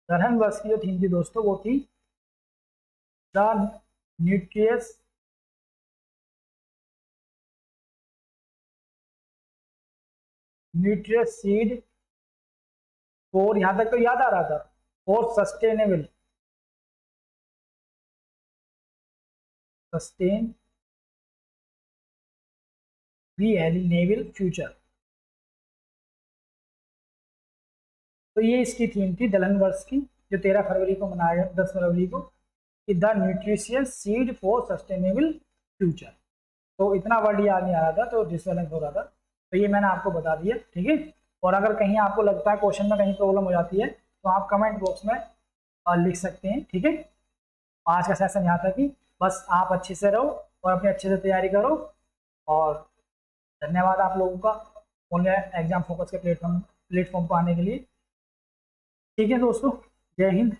दलहन वर्ष की जो थीम थी दोस्तों वो थी द न्यूट्रियस सीड फॉर, यहाँ तक तो याद आ रहा था, फॉर सस्टेनेबल फ्यूचर। तो ये इसकी थीम थी दलहन वर्ष की, जो 13 फरवरी को मनाया गया, 10 फरवरी को, कि the nutritious seed for sustainable future. तो इतना वर्ड याद नहीं आ रहा था तो डिसबैलेंस हो रहा था, तो ये मैंने आपको बता दिया। ठीक है। और अगर कहीं आपको लगता है क्वेश्चन में कहीं प्रॉब्लम हो जाती है तो आप कमेंट बॉक्स में लिख सकते हैं। ठीक है। आज का सेशन यहाँ तक ही, बस आप अच्छे से रहो और अपनी अच्छे से तैयारी करो। और धन्यवाद आप लोगों का ऑनलाइन एग्जाम फोकस के प्लेटफॉर्म पर आने के लिए। ठीक है दोस्तों, जय हिंद।